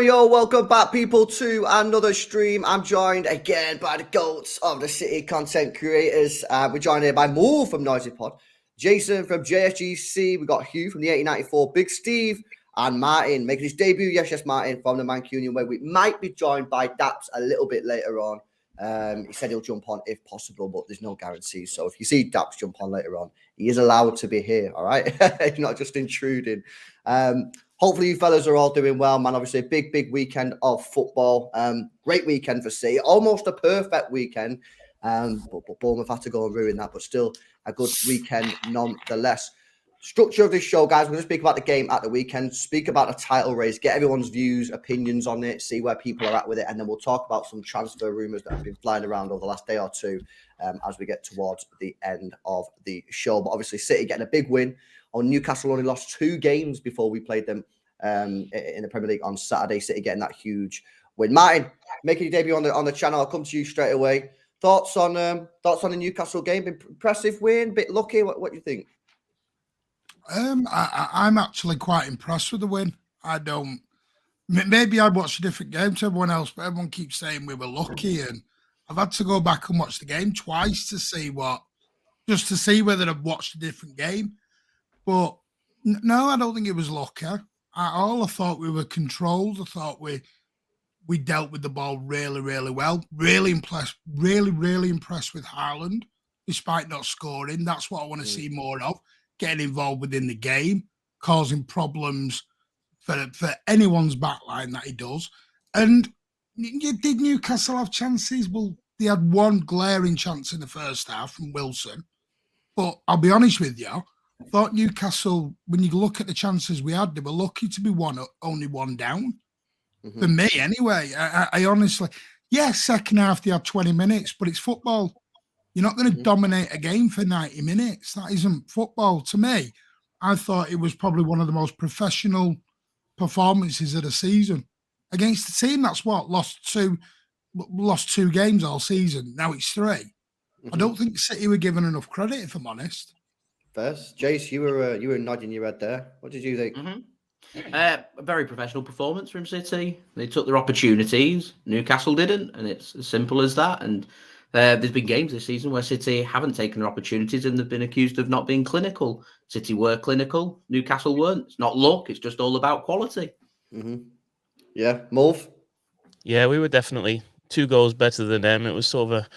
Yo, welcome back, people, to another stream. I'm joined again by the GOATs of the City content creators. We're joined here by Mo from Noisy Pod, Jason from JFGC, we got Hugh from the 1894, Big Steve, and Martin making his debut. Yes, Martin from the Mancunian Way. We might be joined by Daps a little bit later on. He said he'll jump on if possible, but there's no guarantees. So if you see Daps jump on later on, he is allowed to be here, all right? He's not just intruding. Hopefully you fellas are all doing well, man. Obviously a big weekend of football. Great weekend for City. Almost a perfect weekend. But Bournemouth had to go and ruin that, but still a good weekend nonetheless. Structure of this show, guys, we're going to speak about the game at the weekend, speak about the title race, get everyone's views, opinions on it, see where people are at with it, and then we'll talk about some transfer rumours that have been flying around over the last day or two as we get towards the end of the show. But obviously City getting a big win. Newcastle only lost 2 games before we played them in the Premier League on Saturday. City getting that huge win. Martin, making your debut on the channel. I'll come to you straight away. Thoughts on the Newcastle game? Impressive win, bit lucky. What do you think? I'm actually quite impressed with the win. Maybe I'd watch a different game to everyone else, but everyone keeps saying we were lucky, and I've had to go back and watch the game twice to see whether I've watched a different game. But no, I don't think it was lucky. I thought we were controlled. I thought we dealt with the ball really, really well. Really impressed with Haaland, despite not scoring. That's what I want to see more of. Getting involved within the game, causing problems for anyone's backline that he does. And did Newcastle have chances? Well, they had one glaring chance in the first half from Wilson. But I'll be honest with you, I thought Newcastle, when you look at the chances we had, they were lucky to be only one down. Mm-hmm. For me, anyway. I honestly, second half they had 20 minutes, but it's football. You're not going to dominate a game for 90 minutes. That isn't football. To me, I thought it was probably one of the most professional performances of the season against the team that's lost 2 lost 2 games all season. Now it's 3. Mm-hmm. I don't think City were given enough credit, if I'm honest. First, Jace, you were nodding your head there. What did you think? Mm-hmm. A very professional performance from City. They took their opportunities. Newcastle didn't, and it's as simple as that. And there's been games this season where City haven't taken their opportunities and they've been accused of not being clinical. City were clinical. Newcastle weren't. It's not luck. It's just all about quality. Mm-hmm. Yeah, Mulv? Yeah, we were definitely 2 goals better than them. It was sort of a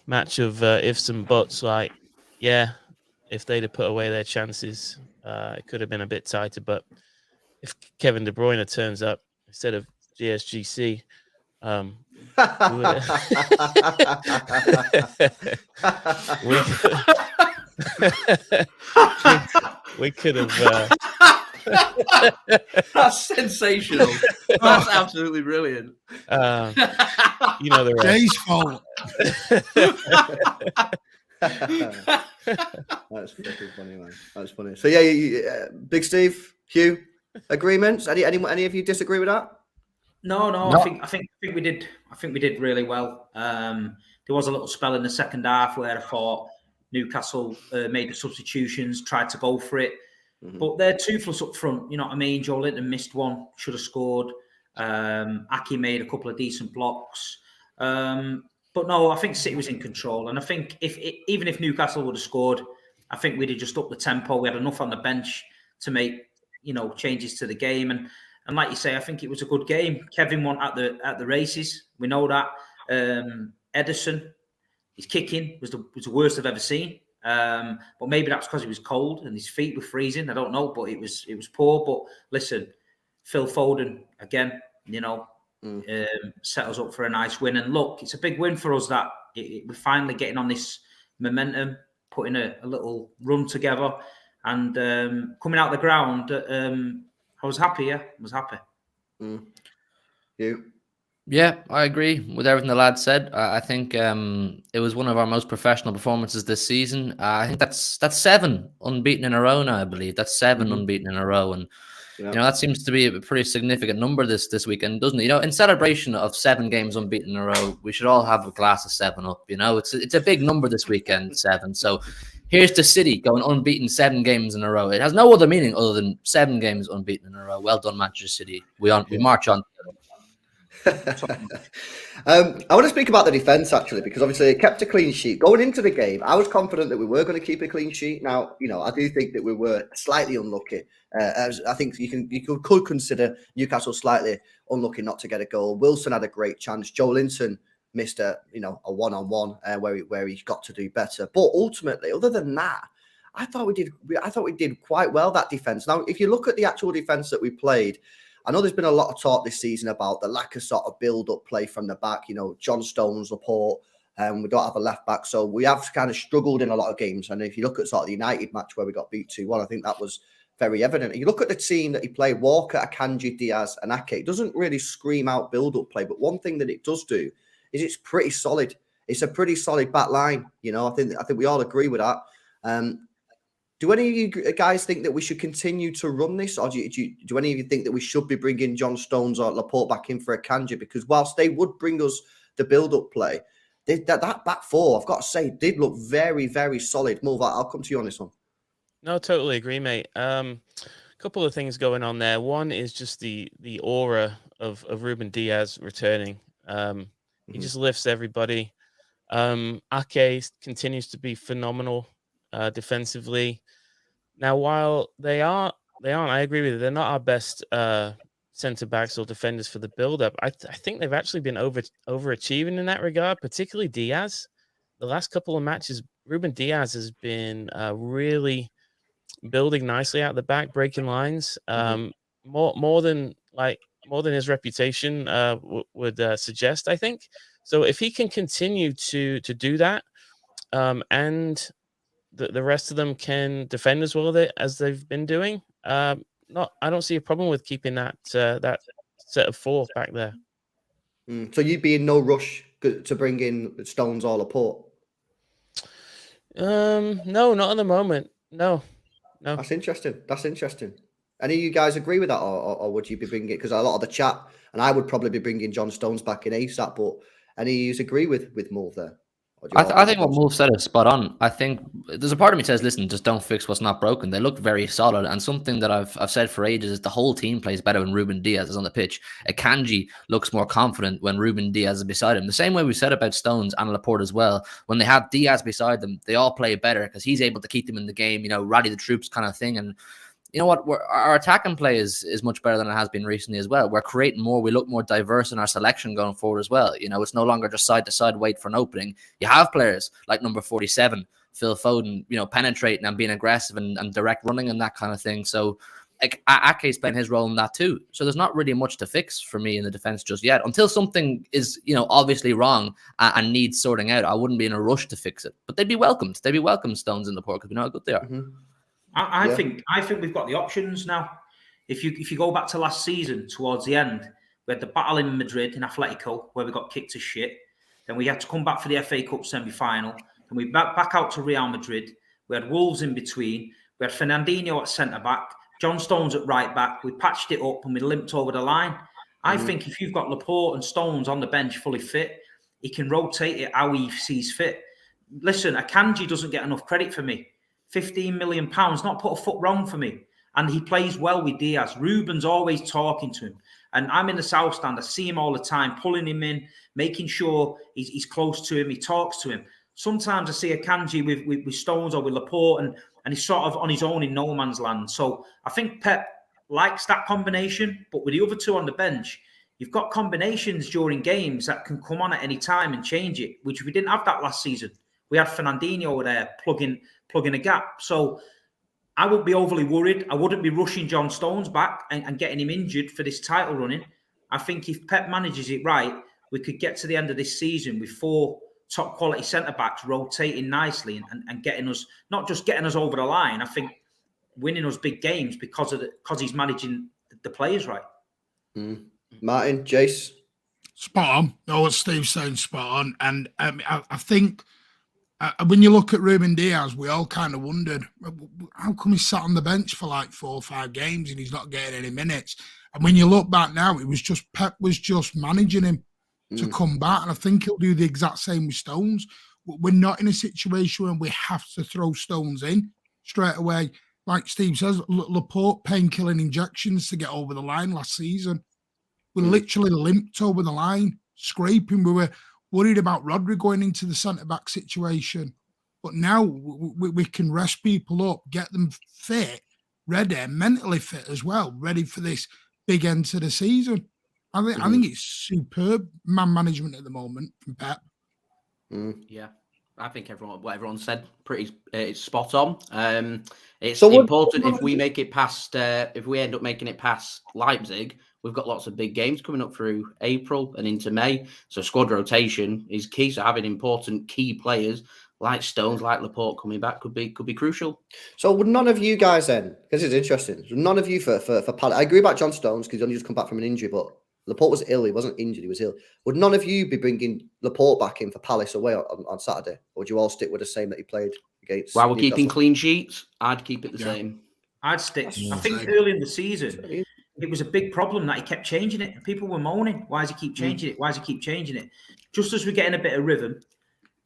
match of ifs and buts. Like, yeah, if they'd have put away their chances, it could have been a bit tighter. But if Kevin De Bruyne turns up instead of GSGC, we could have. That's sensational. That's absolutely brilliant. You know the rest. Jay's fault. That's fucking funny, man. That's funny. So yeah, Big Steve, Hugh, agreements? Any of you disagree with that? No. I think we did. I think we did really well. There was a little spell in the second half where I thought Newcastle made the substitutions, tried to go for it. Mm-hmm. But they're toothless up front. You know what I mean? Joe Linton missed one, should have scored. Aki made a couple of decent blocks. But no, I think City was in control. And I think even if Newcastle would have scored, I think we'd have just upped the tempo. We had enough on the bench to make, changes to the game. And like you say, I think it was a good game. Kevin won at the races. We know that. Ederson, his kicking was the worst I've ever seen. But maybe that's because he was cold and his feet were freezing. I don't know, but it was poor. But listen, Phil Foden again, set us up for a nice win. And look, it's a big win for us that we're finally getting on this momentum, putting a little run together, and coming out the ground. I was happy. Yeah, I was happy. You? Yeah, I agree with everything the lad said. I think it was one of our most professional performances this season. I think that's 7 unbeaten in a row now, I believe. That's 7 unbeaten in a row. And, that seems to be a pretty significant number this weekend, doesn't it? In celebration of 7 games unbeaten in a row, we should all have a glass of 7 up. It's a big number this weekend, 7. So here's to City going unbeaten 7 games in a row. It has no other meaning other than 7 games unbeaten in a row. Well done, Manchester City. We march on. I want to speak about the defence actually, because obviously it kept a clean sheet going into the game. I was confident that we were going to keep a clean sheet. Now, I do think that we were slightly unlucky. I think you could consider Newcastle slightly unlucky not to get a goal. Wilson had a great chance. Joe Linton missed a one-on-one where he got to do better. But ultimately, other than that, I thought we did quite well, that defence. Now, if you look at the actual defence that we played, I know there's been a lot of talk this season about the lack of sort of build-up play from the back. John Stones, Laporte, we don't have a left back. So we have kind of struggled in a lot of games. And if you look at sort of the United match where we got beat 2-1, I think that was very evident. You look at the team that he played, Walker, Akanji, Diaz and Ake. It doesn't really scream out build-up play. But one thing that it does do is it's pretty solid. It's a pretty solid back line. I think we all agree with that. Do any of you guys think that we should continue to run this, or do any of you think that we should be bringing John Stones or Laporte back in for Akanji? Because whilst they would bring us the build-up play, that back four, I've got to say, did look very, very solid. Mulv, I'll come to you on this one. No, totally agree, mate. Couple of things going on there. One is just the aura of Ruben Diaz returning. He just lifts everybody. Ake continues to be phenomenal defensively. Now, while they aren't, I agree with you, they're not our best centre backs or defenders for the build-up. I think they've actually been overachieving in that regard, particularly Diaz. The last couple of matches, Ruben Diaz has been really building nicely out the back, breaking lines. More than his reputation would suggest, I think. So if he can continue to do that, and the rest of them can defend as well as they've been doing, I don't see a problem with keeping that set of 4 back there. So you'd be in no rush to bring in Stones or Laporte? No, not at the moment. No. That's interesting. Any of you guys agree with that, or would you be bringing it? Because a lot of the chat, and I would probably be bringing John Stones back in ASAP, but Any you agree with Mulv there? I think what Wolf said is spot on. I think there's a part of me says, listen, just don't fix what's not broken. They look very solid, and something that I've said for ages is the whole team plays better when Ruben Diaz is on the pitch. Akanji looks more confident when Ruben Diaz is beside him. The same way we said about Stones and Laporte as well. When they have Diaz beside them, they all play better because he's able to keep them in the game, rally the troops kind of thing. And you know what? Our attacking play is much better than it has been recently as well. We're creating more. We look more diverse in our selection going forward as well. It's no longer just side to side, wait for an opening. You have players like number 47, Phil Foden, penetrating and being aggressive and direct running and that kind of thing. So Ake's playing his role in that too. So there's not really much to fix for me in the defense just yet. Until something is, obviously wrong and needs sorting out, I wouldn't be in a rush to fix it. But they'd be welcomed. They'd be welcome, Stones in Laporte, because we know how good they are. Mm-hmm. I think we've got the options now. If you go back to last season, towards the end, we had the battle in Madrid in Atletico where we got kicked to shit. Then we had to come back for the FA Cup semi-final. Then we back out to Real Madrid. We had Wolves in between. We had Fernandinho at centre-back, John Stones at right-back. We patched it up and we limped over the line. I think if you've got Laporte and Stones on the bench fully fit, he can rotate it how he sees fit. Listen, Akanji doesn't get enough credit for me. £15 million, not put a foot wrong for me. And he plays well with Diaz. Ruben's always talking to him. And I'm in the South Stand. I see him all the time, pulling him in, making sure he's close to him. He talks to him. Sometimes I see Akanji with Stones or with Laporte, and he's sort of on his own in no man's land. So I think Pep likes that combination. But with the other two on the bench, you've got combinations during games that can come on at any time and change it, which we didn't have that last season. We had Fernandinho over there plugging a gap. So I wouldn't be overly worried. I wouldn't be rushing John Stones back and getting him injured for this title running. I think if Pep manages it right, we could get to the end of this season with 4 top quality centre-backs rotating nicely and getting us, not just getting us over the line, I think winning us big games because he's managing the players right. Martin, Jace? Spot on. No, what Steve's saying, spot on. And I think when you look at Ruben Diaz, we all kind of wondered, how come he's sat on the bench for like 4 or 5 games and he's not getting any minutes? And when you look back now, it was just Pep was just managing him to come back. And I think he'll do the exact same with Stones. We're not in a situation where we have to throw Stones in straight away. Like Steve says, Laporte painkilling injections to get over the line last season. We literally limped over the line, scraping. We were worried about Rodri going into the centre-back situation. But now we can rest people up, get them fit, ready, mentally fit as well, ready for this big end to the season. I think it's superb man management at the moment from Pep. Yeah, I think what everyone said it's spot on. It's so important if we make it past. If we end up making it past Leipzig, we've got lots of big games coming up through April and into May. So squad rotation is key. So having important key players like Stones, like Laporte coming back could be crucial. So would none of you guys then? Because it's interesting. None of you for Palace. I agree about John Stones because he's only just come back from an injury, but Laporte was ill. He wasn't injured. He was ill. Would none of you be bringing Laporte back in for Palace away on Saturday? Or would you all stick with the same that he played against? While we're keeping clean sheets, I'd keep it the same. I'd stick. I think early in the season, it was a big problem that he kept changing it. And people were moaning, why does he keep changing it? Why does he keep changing it? Just as we're getting a bit of rhythm,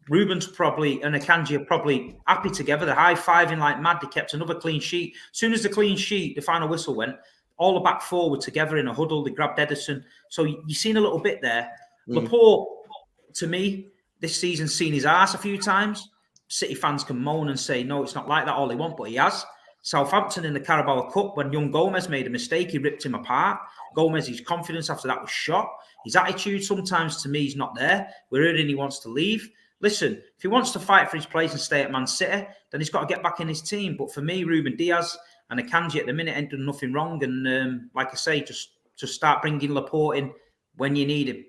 Ruben's probably and Akanji are probably happy together. They're high-fiving like mad. They kept another clean sheet. As soon as the clean sheet, the final whistle went, all the back four were together in a huddle. They grabbed Ederson. So you've seen a little bit there. Laporte, to me, this season's seen his arse a few times. City fans can moan and say, no, it's not like that all they want, but he has. Southampton in the Carabao Cup, when young Gomez made a mistake, he ripped him apart. Gomez's confidence after that was shot. His attitude sometimes, to me, is not there. We're hearing he wants to leave. Listen, if he wants to fight for his place and stay at Man City, then he's got to get back in his team. But for me, Ruben Diaz and Akanji at the minute ain't done nothing wrong. And like I say, just start bringing Laporte in when you need him.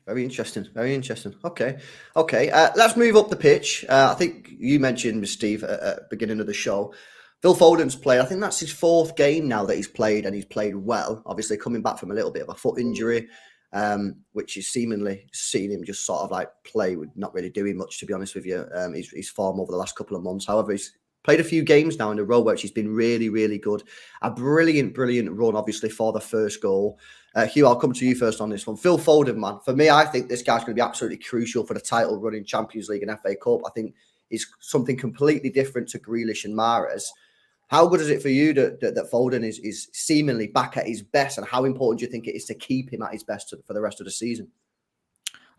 Very interesting. Very interesting. Okay. Let's move up the pitch. I think you mentioned, Steve, at the beginning of the show, Phil Foden's played. I think that's his 4th game now that he's played, and he's played well. Obviously, coming back from a little bit of a foot injury, which is seemingly seen him just sort of like play with not really doing much, to be honest with you. His form over the last couple of months. However, he's played a few games now in a row where she's been really, really good. A brilliant run, obviously, for the first goal. Hugh, I'll come to you first on this one. Phil Foden, man. For me, I think this guy's going to be absolutely crucial for the title run in Champions League and FA Cup. I think he's something completely different to Grealish and Mahrez. How good is it for you that Foden is seemingly back at his best, and how important do you think it is to keep him at his best for the rest of the season?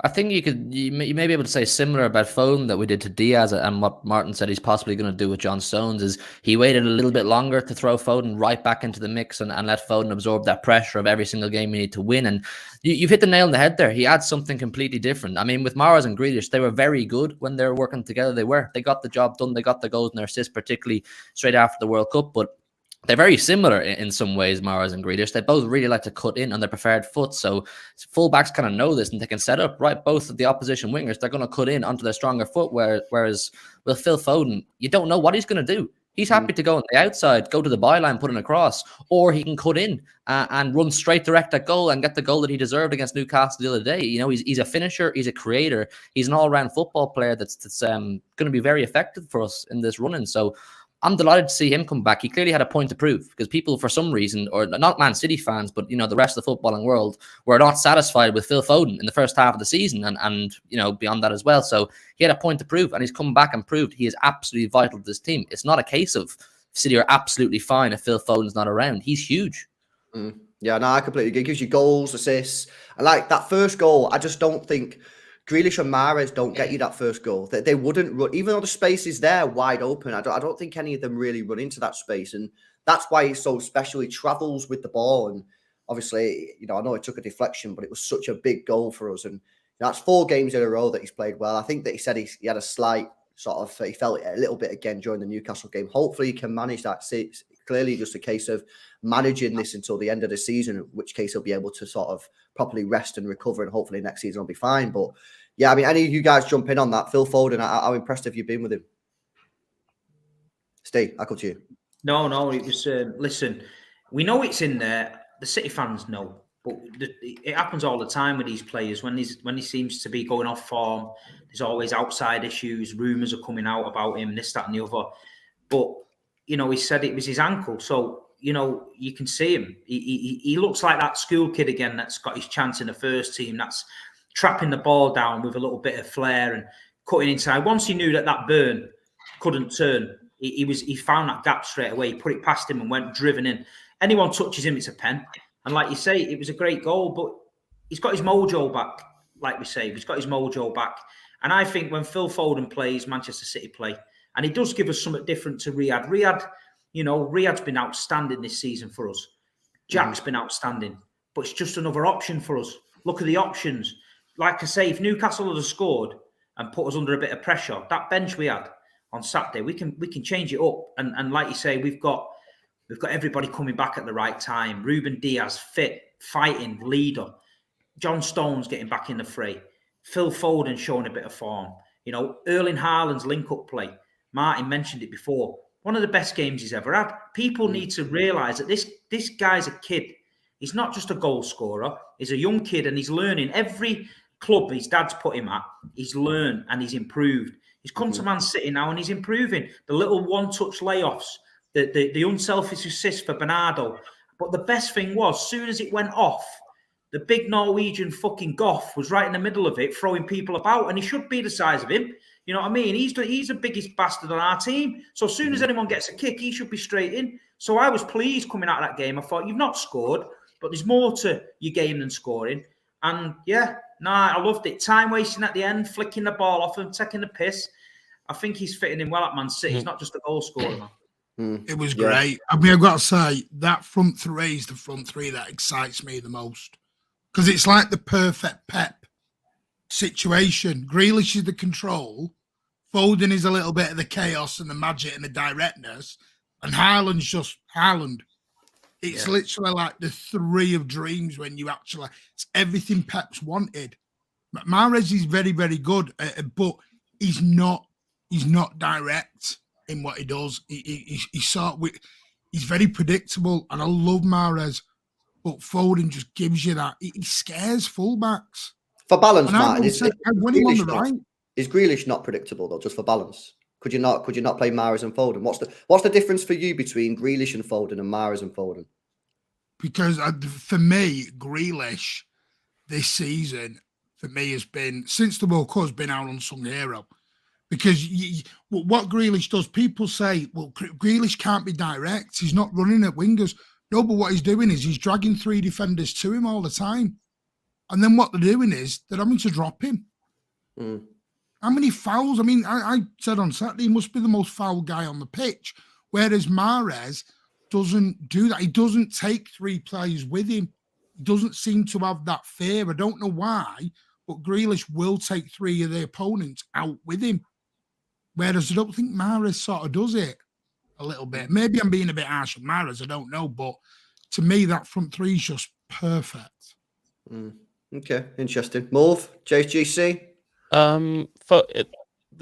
I think you may be able to say similar about Foden that we did to Diaz, and what Martin said he's possibly going to do with John Stones is he waited a little bit longer to throw Foden right back into the mix and let Foden absorb that pressure of every single game we need to win. And you've hit the nail on the head there. He adds something completely different. I mean, with Mahrez and Grealish, they were very good when they were working together. They got the job done. They got the goals and their assists, particularly straight after the World Cup. But they're very similar in some ways, Mahrez and Grealish. They both really like to cut in on their preferred foot. So fullbacks kind of know this and they can set up, right? Both of the opposition wingers, they're going to cut in onto their stronger foot. Whereas with Phil Foden, you don't know what he's going to do. He's happy to go on the outside, go to the byline, put in a cross, or he can cut in and run straight direct at goal and get the goal that he deserved against Newcastle the other day. You know, he's a finisher, he's a creator, he's an all-round football player that's going to be very effective for us in this running. So I'm delighted to see him come back. He clearly had a point to prove because people, for some reason, or not Man City fans, but, you know, the rest of the footballing world were not satisfied with Phil Foden in the first half of the season and you know, beyond that as well. So he had a point to prove and he's come back and proved he is absolutely vital to this team. It's not a case of City are absolutely fine if Phil Foden's not around. He's huge. Yeah, no, I completely agree. It gives you goals, assists. And like that first goal, I just don't think Grealish and Mahrez don't get you that first goal. They wouldn't run, even though the space is there wide open. I don't think any of them really run into that space, and that's why he's so special. He travels with the ball, and obviously, you know, I know it took a deflection, but it was such a big goal for us. And that's 4 games in a row that he's played well. I think that he said he had a slight sort of, he felt it a little bit again during the Newcastle game. Hopefully, he can manage that. It's clearly just a case of managing this until the end of the season, in which case he'll be able to sort of properly rest and recover, and hopefully next season will be fine. But yeah, I mean, any of you guys jump in on that? Phil Foden, how impressed have you been with him? Steve, I'll come to you. No, it was, listen, we know it's in there. The City fans know, but it happens all the time with these players. When he seems to be going off form, there's always outside issues. Rumours are coming out about him, this, that and the other. But, you know, he said it was his ankle. So, you know, you can see him. He looks like that school kid again that's got his chance in the first team. That's trapping the ball down with a little bit of flair and cutting inside. Once he knew that burn couldn't turn, he found that gap straight away. He put it past him and went driven in. Anyone touches him, it's a pen. And like you say, it was a great goal, but he's got his mojo back. Like we say, he's got his mojo back. And I think when Phil Foden plays, Manchester City play, and he does give us something different to Riyad. Riyad's been outstanding this season for us. Jack's been outstanding, but it's just another option for us. Look at the options. Like I say, if Newcastle had scored and put us under a bit of pressure, that bench we had on Saturday, we can change it up. And like you say, we've got everybody coming back at the right time. Ruben Diaz, fit, fighting, leader. John Stones getting back in the fray. Phil Foden showing a bit of form. You know, Erling Haaland's link-up play. Martin mentioned it before. One of the best games he's ever had. People need to realise that this guy's a kid. He's not just a goal scorer. He's a young kid and he's learning. Every club his dad's put him at, he's learned and he's improved. He's come to Man City now and he's improving. The little one-touch layoffs, the unselfish assist for Bernardo. But the best thing was, as soon as it went off, the big Norwegian fucking Goff was right in the middle of it, throwing people about, and he should be the size of him. You know what I mean? He's the biggest bastard on our team. So as soon as anyone gets a kick, he should be straight in. So I was pleased coming out of that game. I thought, you've not scored, but there's more to your game than scoring. And yeah, I loved it. Time wasting at the end, flicking the ball off him, taking the piss. I think he's fitting in well at Man City. He's not just a goal scorer, man. It was great. I mean, I've got to say, that front three is the front three that excites me the most. Because it's like the perfect Pep situation. Grealish is the control. Foden is a little bit of the chaos and the magic and the directness. And Haaland's just Haaland. It's literally like the three of dreams when you actually... It's everything Pep's wanted. Mahrez is very, very good, but he's not direct in what he does. He's very predictable, and I love Mahrez, but Foden just gives you that. He scares fullbacks. For balance, Martin, is Grealish not predictable, though, just for balance? Could you not play Mahrez and Foden? What's the difference for you between Grealish and Foden and Mahrez and Foden? Because for me, Grealish this season, for me, has been, since the World Cup, has been our unsung hero. Because what Grealish does, people say, well, Grealish can't be direct. He's not running at wingers. No, but what he's doing is he's dragging 3 defenders to him all the time. And then what they're doing is they're having to drop him. Mm. How many fouls? I mean, I said on Saturday, he must be the most foul guy on the pitch. Whereas Mahrez doesn't do that. He doesn't take 3 players with him. He doesn't seem to have that fear. I don't know why, but Grealish will take 3 of the opponents out with him. Whereas I don't think Mahrez sort of does it a little bit. Maybe I'm being a bit harsh on Mahrez, I don't know. But to me, that front 3 is just perfect. Mm. Okay, interesting. Mauve, JGC? The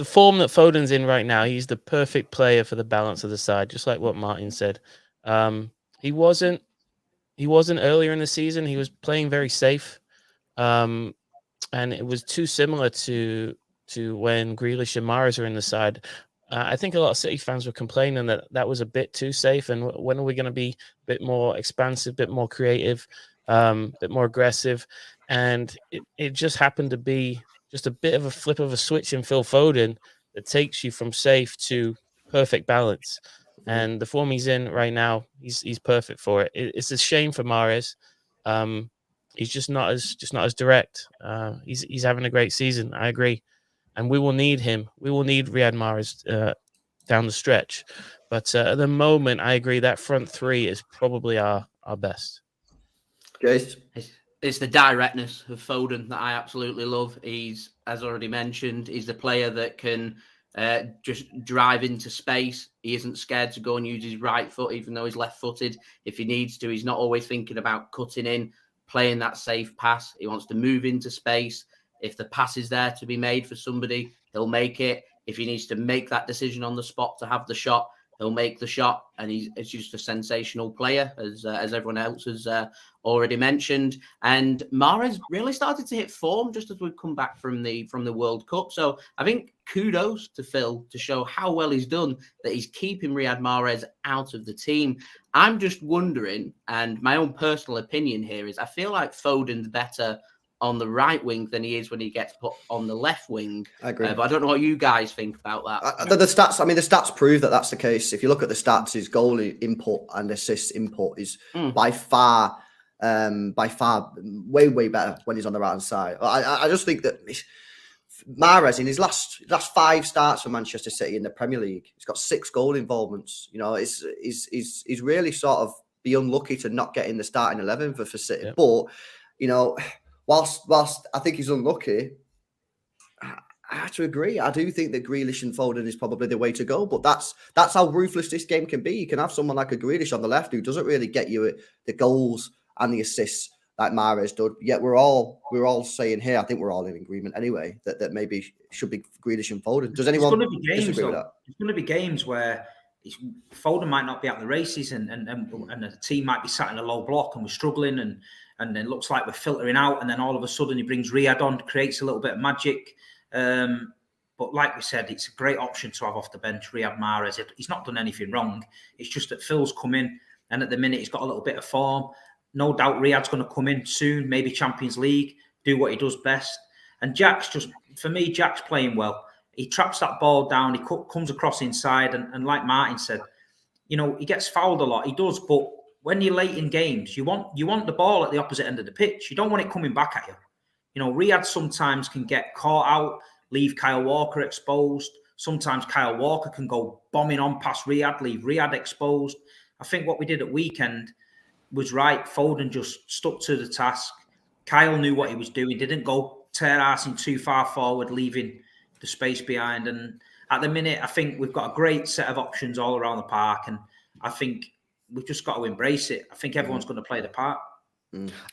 form that Foden's in right now, he's the perfect player for the balance of the side, just like what Martin said. He wasn't earlier in the season. He was playing very safe. And it was too similar to when Grealish and Mahrez were in the side. I think a lot of City fans were complaining that was a bit too safe. And when are we going to be a bit more expansive, a bit more creative, a bit more aggressive? And it just happened to be just a bit of a flip of a switch in Phil Foden that takes you from safe to perfect balance. And the form he's in right now, he's perfect for it. It's a shame for Mahrez. He's just not as direct. He's having a great season. I agree, and we will need him. We will need Riyad Mahrez down the stretch. But at the moment, I agree that front 3 is probably our best. Jace? It's the directness of Foden that I absolutely love. He's, as already mentioned, he's the player that can just drive into space. He isn't scared to go and use his right foot, even though he's left-footed. If he needs to, he's not always thinking about cutting in, playing that safe pass. He wants to move into space. If the pass is there to be made for somebody, he'll make it. If he needs to make that decision on the spot to have the shot, he'll make the shot. And he's just a sensational player, as everyone else has already mentioned. And Mahrez really started to hit form just as we've come back from the World Cup. So I think kudos to Phil to show how well he's done, that he's keeping Riyad Mahrez out of the team. I'm just wondering, and my own personal opinion here is I feel like Foden's better on the right wing than he is when he gets put on the left wing. I agree. But I don't know what you guys think about that. The stats, I mean, the stats prove that that's the case. If you look at the stats, his goal input and assist input is by far way better when he's on the right hand side. I just think that Mahrez, in his last 5 starts for Manchester City in the Premier League, he's got 6 goal involvements. You know, he's really sort of be unlucky to not get in the starting 11 for City. Yeah. But, you know, whilst I think he's unlucky, I have to agree. I do think that Grealish and Foden is probably the way to go. But that's how ruthless this game can be. You can have someone like a Grealish on the left who doesn't really get you the goals and the assists like Mahrez did. Yet we're all saying here, I think we're all in agreement anyway, that maybe should be Grealish and Foden. Does anyone disagree with that? There's going to be games where Foden might not be at the races and the team might be sat in a low block and we're struggling and then looks like we're filtering out, and then all of a sudden he brings Riyad on, creates a little bit of magic. But like we said, it's a great option to have off the bench, Riyad Mahrez. He's not done anything wrong. It's just that Phil's come in, and at the minute he's got a little bit of form. No doubt Riyad's going to come in soon, maybe Champions League, do what he does best. And Jack's playing well. He traps that ball down, he comes across inside, and like Martin said, you know, he gets fouled a lot. He does, but when you're late in games, you want the ball at the opposite end of the pitch. You don't want it coming back at you. You know, Riyad sometimes can get caught out, leave Kyle Walker exposed. Sometimes Kyle Walker can go bombing on past Riyad, leave Riyad exposed. I think what we did at weekend was right. Foden just stuck to the task. Kyle knew what he was doing, didn't go tear-assing too far forward, leaving the space behind. And at the minute, I think we've got a great set of options all around the park. And I think we've just got to embrace it. I think everyone's going to play the part.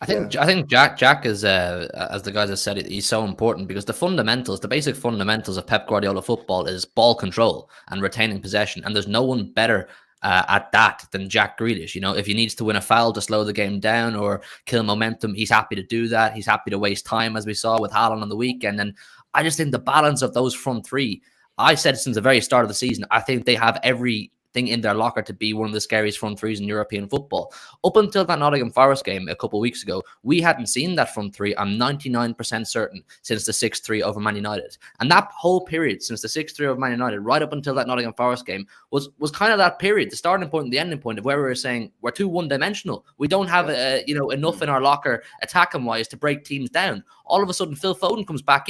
I think Jack is, as the guys have said, he's so important because the basic fundamentals of Pep Guardiola football is ball control and retaining possession. And there's no one better at that than Jack Grealish. You know, if he needs to win a foul to slow the game down or kill momentum, he's happy to do that. He's happy to waste time, as we saw with Haaland on the weekend. And I just think the balance of those front 3, I said since the very start of the season, I think they have everything in their locker to be one of the scariest front threes in European football. Up until that Nottingham Forest game a couple of weeks ago, we hadn't seen that front three, I'm 99% certain, since the 6-3 over Man United. And that whole period, since the 6-3 over Man United, right up until that Nottingham Forest game, was kind of that period, the starting point and the ending point of where we were saying we're too one-dimensional. We don't have enough in our locker attacking-wise to break teams down. All of a sudden, Phil Foden comes back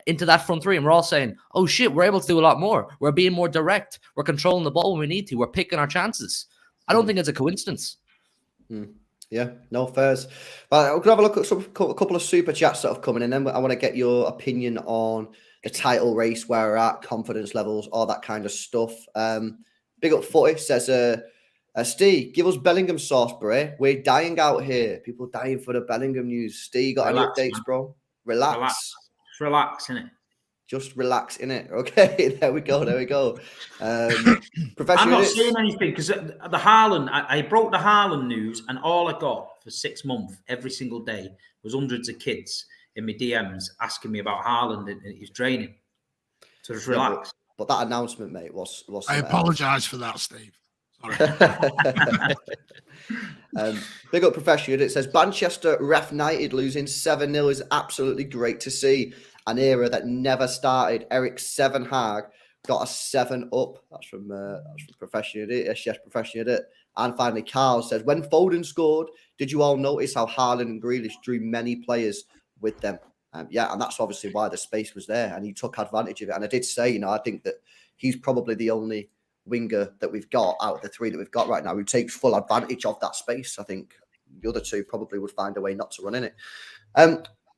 into that front three, and we're all saying, oh shit, we're able to do a lot more. We're being more direct. We're controlling the ball when we need to. We're picking our chances. I don't think it's a coincidence. Yeah, no fairs. But we're going to have a look at a couple of super chats that have come in, and then I want to get your opinion on the title race, where we're at, confidence levels, all that kind of stuff. Big up Footy says, Steve, give us Bellingham sauce, bro. We're dying out here. People dying for the Bellingham news. Steve, got any updates, man. Bro? Relax. Relax, innit? Just relax, innit? Okay, there we go. I'm not saying anything because the Haaland, I broke the Haaland news, and all I got for 6 months every single day was hundreds of kids in my DMs asking me about Haaland and his training. So just relax. But that announcement, mate, was I apologise for that, Steve. Big up Professional. It says Manchester Ref United losing 7-0 is absolutely great to see. An era that never started. Eric Sevenhag got a 7 up. That's from Professional. Yes, Professional. And finally, Carl says, when Foden scored, did you all notice how Haaland and Grealish drew many players with them? Yeah, and that's obviously why the space was there, and he took advantage of it. And I did say, I think that he's probably the only winger that we've got out of the 3 that we've got right now who takes full advantage of that space. I think the other 2 probably would find a way not to run in it.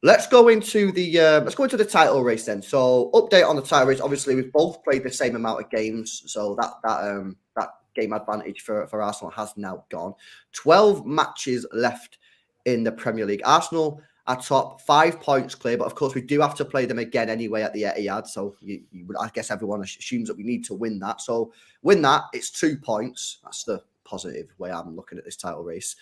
Let's go into the title race then. So, update on the title race. Obviously, we've both played the same amount of games, so that game advantage for Arsenal has now gone. 12 matches left in the Premier League. Arsenal are top, 5 points clear, but of course we do have to play them again anyway at the Etihad. So I guess everyone assumes that we need to win that. So win that, it's 2 points. That's the positive way I'm looking at this title race.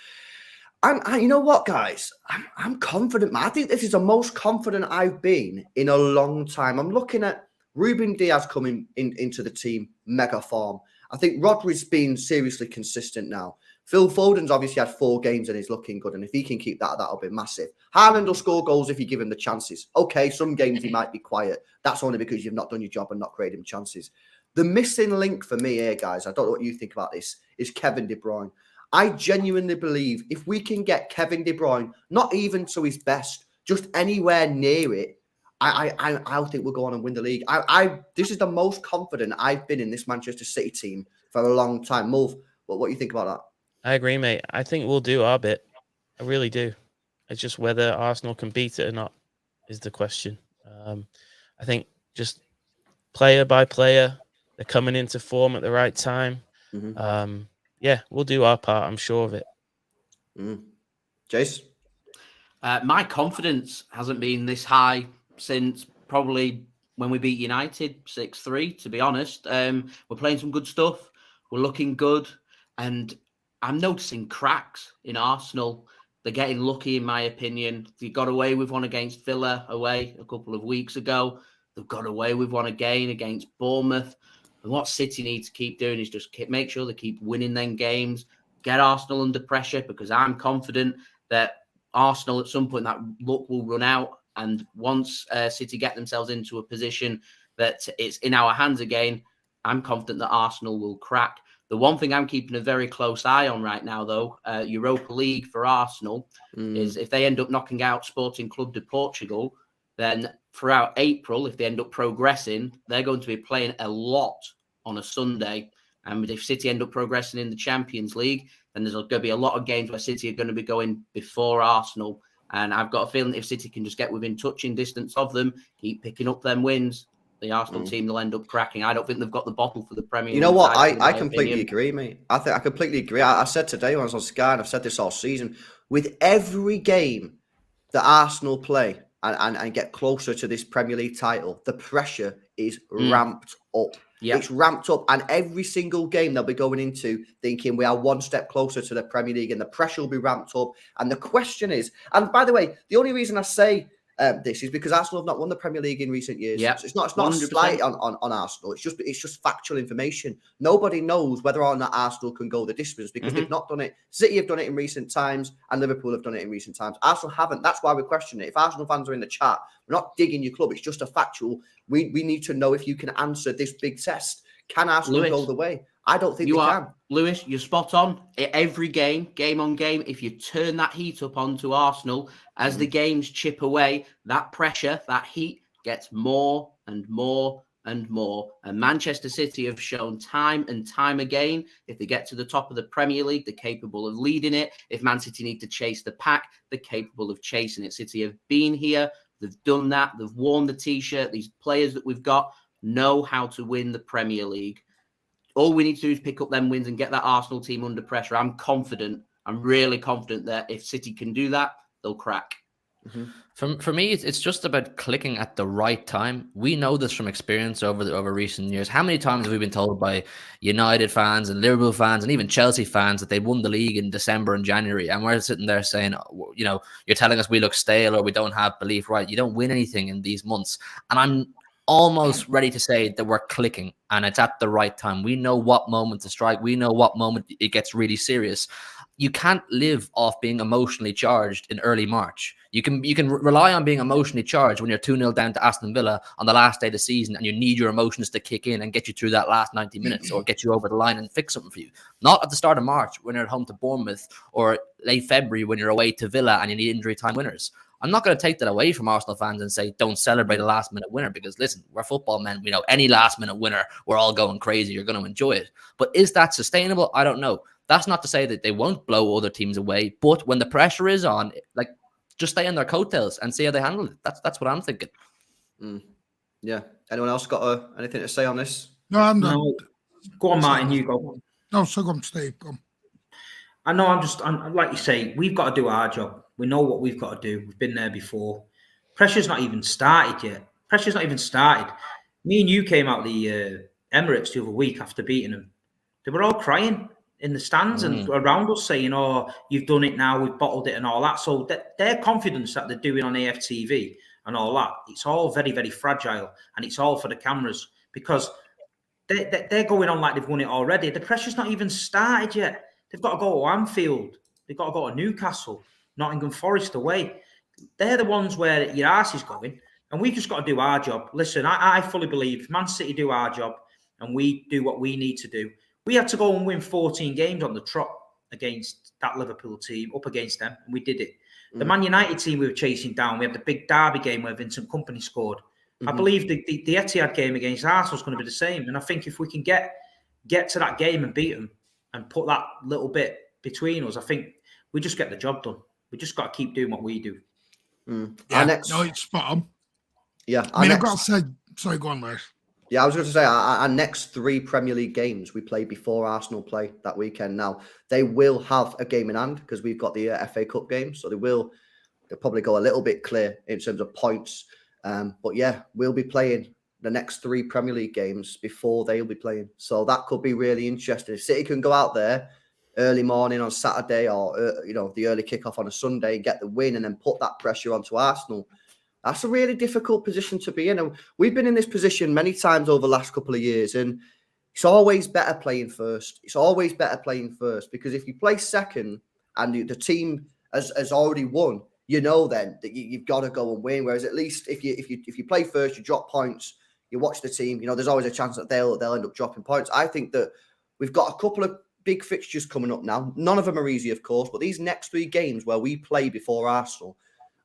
You know what, guys? I'm confident, man. I think this is the most confident I've been in a long time. I'm looking at Ruben Diaz coming into the team, mega form. I think Rodri's been seriously consistent now. Phil Foden's obviously had 4 games and he's looking good. And if he can keep that, that'll be massive. Haaland will score goals if you give him the chances. Okay, some games he might be quiet. That's only because you've not done your job and not created him chances. The missing link for me here, guys, I don't know what you think about this, is Kevin De Bruyne. I genuinely believe if we can get Kevin De Bruyne, not even to his best, just anywhere near it, I think we'll go on and win the league. This is the most confident I've been in this Manchester City team for a long time. Mulv, what do you think about that? I agree, mate. I think we'll do our bit. I really do. It's just whether Arsenal can beat it or not is the question. I think just player by player, they're coming into form at the right time. Mm-hmm. Yeah, we'll do our part. I'm sure of it. Jace? My confidence hasn't been this high since probably when we beat United 6-3, to be honest. We're playing some good stuff. We're looking good. And I'm noticing cracks in Arsenal. They're getting lucky, in my opinion. They got away with one against Villa away a couple of weeks ago. They've got away with one again against Bournemouth. And what City need to keep doing is just make sure they keep winning them games, get Arsenal under pressure, because I'm confident that Arsenal at some point that luck will run out. And once City get themselves into a position that it's in our hands again, I'm confident that Arsenal will crack. The one thing I'm keeping a very close eye on right now, though, Europa League for Arsenal, is if they end up knocking out Sporting Club de Portugal, then throughout April, if they end up progressing, they're going to be playing a lot on a Sunday. And if City end up progressing in the Champions League, then there's going to be a lot of games where City are going to be going before Arsenal. And I've got a feeling if City can just get within touching distance of them, keep picking up them wins, the Arsenal team will end up cracking. I don't think they've got the bottle for the Premier League. You know what? I completely agree, mate. I completely agree. I said today when I was on Sky, and I've said this all season, with every game that Arsenal play and get closer to this Premier League title, the pressure is ramped up. Yep. It's ramped up, and every single game they'll be going into thinking we are one step closer to the Premier League, and the pressure will be ramped up. And the question is, and by the way, the only reason I say this is because Arsenal have not won the Premier League in recent years. Yeah, So it's not a 100%. slight on Arsenal. It's just factual information. Nobody knows whether or not Arsenal can go the distance because they've not done it. City have done it in recent times, and Liverpool have done it in recent times. Arsenal haven't. That's why we're questioning it. If Arsenal fans are in the chat, we're not digging your club. It's just a factual. We need to know if you can answer this big test. Can Arsenal go the way? I don't think they can. Lewis, you're spot on. Every game on game, if you turn that heat up onto Arsenal, as the games chip away, that pressure, that heat gets more and more and more. And Manchester City have shown time and time again, if they get to the top of the Premier League, they're capable of leading it. If Man City need to chase the pack, they're capable of chasing it. City have been here. They've done that. They've worn the T-shirt. These players that we've got know how to win the Premier League. All we need to do is pick up them wins and get that Arsenal team under pressure. I'm really confident that if City can do that, they'll crack. For me, it's just about clicking at the right time. We know this from experience over recent years. How many times have we been told by United fans and Liverpool fans and even Chelsea fans that they won the league in December and January, and we're sitting there saying, you know, you're telling us we look stale or we don't have belief, right? You don't win anything in these months, and I'm almost ready to say that we're clicking and it's at the right time. We know what moment to strike. We know what moment it gets really serious. You can't live off being emotionally charged in early March. You can rely on being emotionally charged when you're 2-0 down to Aston Villa on the last day of the season and you need your emotions to kick in and get you through that last 90 minutes or get you over the line and fix something for you. Not at the start of March when you're at home to Bournemouth or late February when you're away to Villa and you need injury time winners. I'm not going to take that away from Arsenal fans and say, don't celebrate a last-minute winner because, listen, we're football men. We know any last-minute winner, we're all going crazy. You're going to enjoy it. But is that sustainable? I don't know. That's not to say that they won't blow other teams away. But when the pressure is on, like, just stay on their coattails and see how they handle it. That's what I'm thinking. Yeah. Anyone else got anything to say on this? No, I'm not. No. Go on, Martin. You go. No, so go on, Steve. Go on. I know. I'm like you say, we've got to do our job. We know what we've got to do. We've been there before. Pressure's not even started yet. Me and you came out the Emirates the other week after beating them. They were all crying in the stands and around us saying, oh, you've done it now, we've bottled it and all that. So their confidence that they're doing on AFTV and all that, it's all very, very fragile and it's all for the cameras because they're going on like they've won it already. The pressure's not even started yet. They've got to go to Anfield. They've got to go to Newcastle, Nottingham Forest away. They're the ones where your arse is going. And we've just got to do our job. Listen, I fully believe Man City do our job and we do what we need to do. We had to go and win 14 games on the trot against that Liverpool team, up against them, and we did it. The Man United team we were chasing down, we had the big derby game where Vincent Kompany scored. I believe the Etihad game against Arsenal is going to be the same. And I think if we can get to that game and beat them and put that little bit between us, I think we just get the job done. We just got to keep doing what we do. Yeah, no, it's spot on. Yeah. I mean, I've got to say, sorry, go on, Lewis. Yeah, I was going to say our next 3 Premier League games we play before Arsenal play that weekend. Now they will have a game in hand because we've got the FA Cup game, so they'll probably go a little bit clear in terms of points. But yeah, we'll be playing the next 3 Premier League games before they'll be playing, so that could be really interesting. If City can go out there early morning on Saturday or the early kickoff on a Sunday, get the win, and then put that pressure onto Arsenal. That's a really difficult position to be in. And we've been in this position many times over the last couple of years, and it's always better playing first. Because if you play second and the team has already won, then that you've got to go and win. Whereas at least if you play first, you drop points, you watch the team, there's always a chance that they'll end up dropping points. I think that we've got a couple of big fixtures coming up now. None of them are easy, of course, but these next 3 games where we play before Arsenal,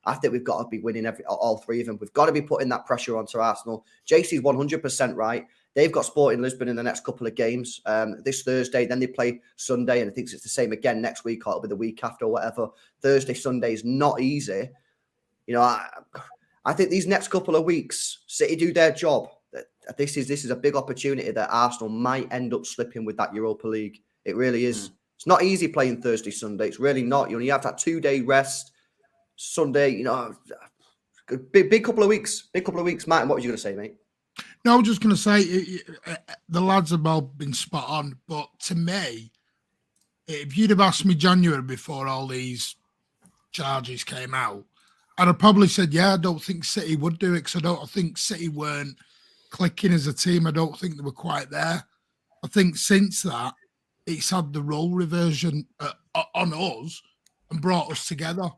I think we've got to be winning all 3 of them. We've got to be putting that pressure onto Arsenal. JC's 100% right. They've got Sporting Lisbon in the next couple of games this Thursday. Then they play Sunday, and I think it's the same again next week, or it'll be the week after or whatever. Thursday, Sunday is not easy. I think these next couple of weeks, City do their job. This is a big opportunity that Arsenal might end up slipping with that Europa League. It really is. It's not easy playing Thursday, Sunday. It's really not. You have that 2-day rest. Sunday, big couple of weeks. Martin, what was you going to say, mate? No, I was just going to say the lads have all been spot on. But to me, if you'd have asked me January before all these charges came out, I'd have probably said, yeah, I don't think City would do it because I think City weren't clicking as a team. I don't think they were quite there. I think since that, it's had the role reversion on us and brought us together.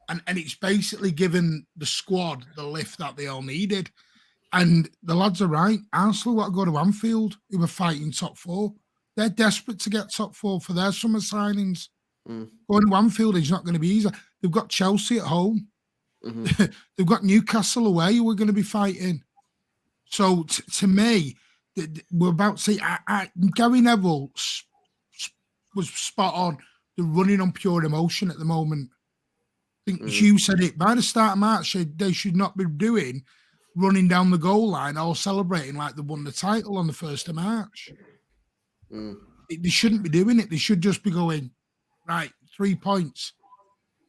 And it's basically given the squad the lift that they all needed. And the lads are right. Arsenal want to go to Anfield, who were fighting top four. They're desperate to get top four for their summer signings. Going to Anfield is not going to be easy. They've got Chelsea at home. They've got Newcastle away who are going to be fighting. So to me, we're about to see Gary Neville was spot on. They're running on pure emotion at the moment. I think Hugh said it by the start of March. They should not be running down the goal line or celebrating like they won the title on the 1st of March. They shouldn't be doing it. They should just be going, right, 3 points.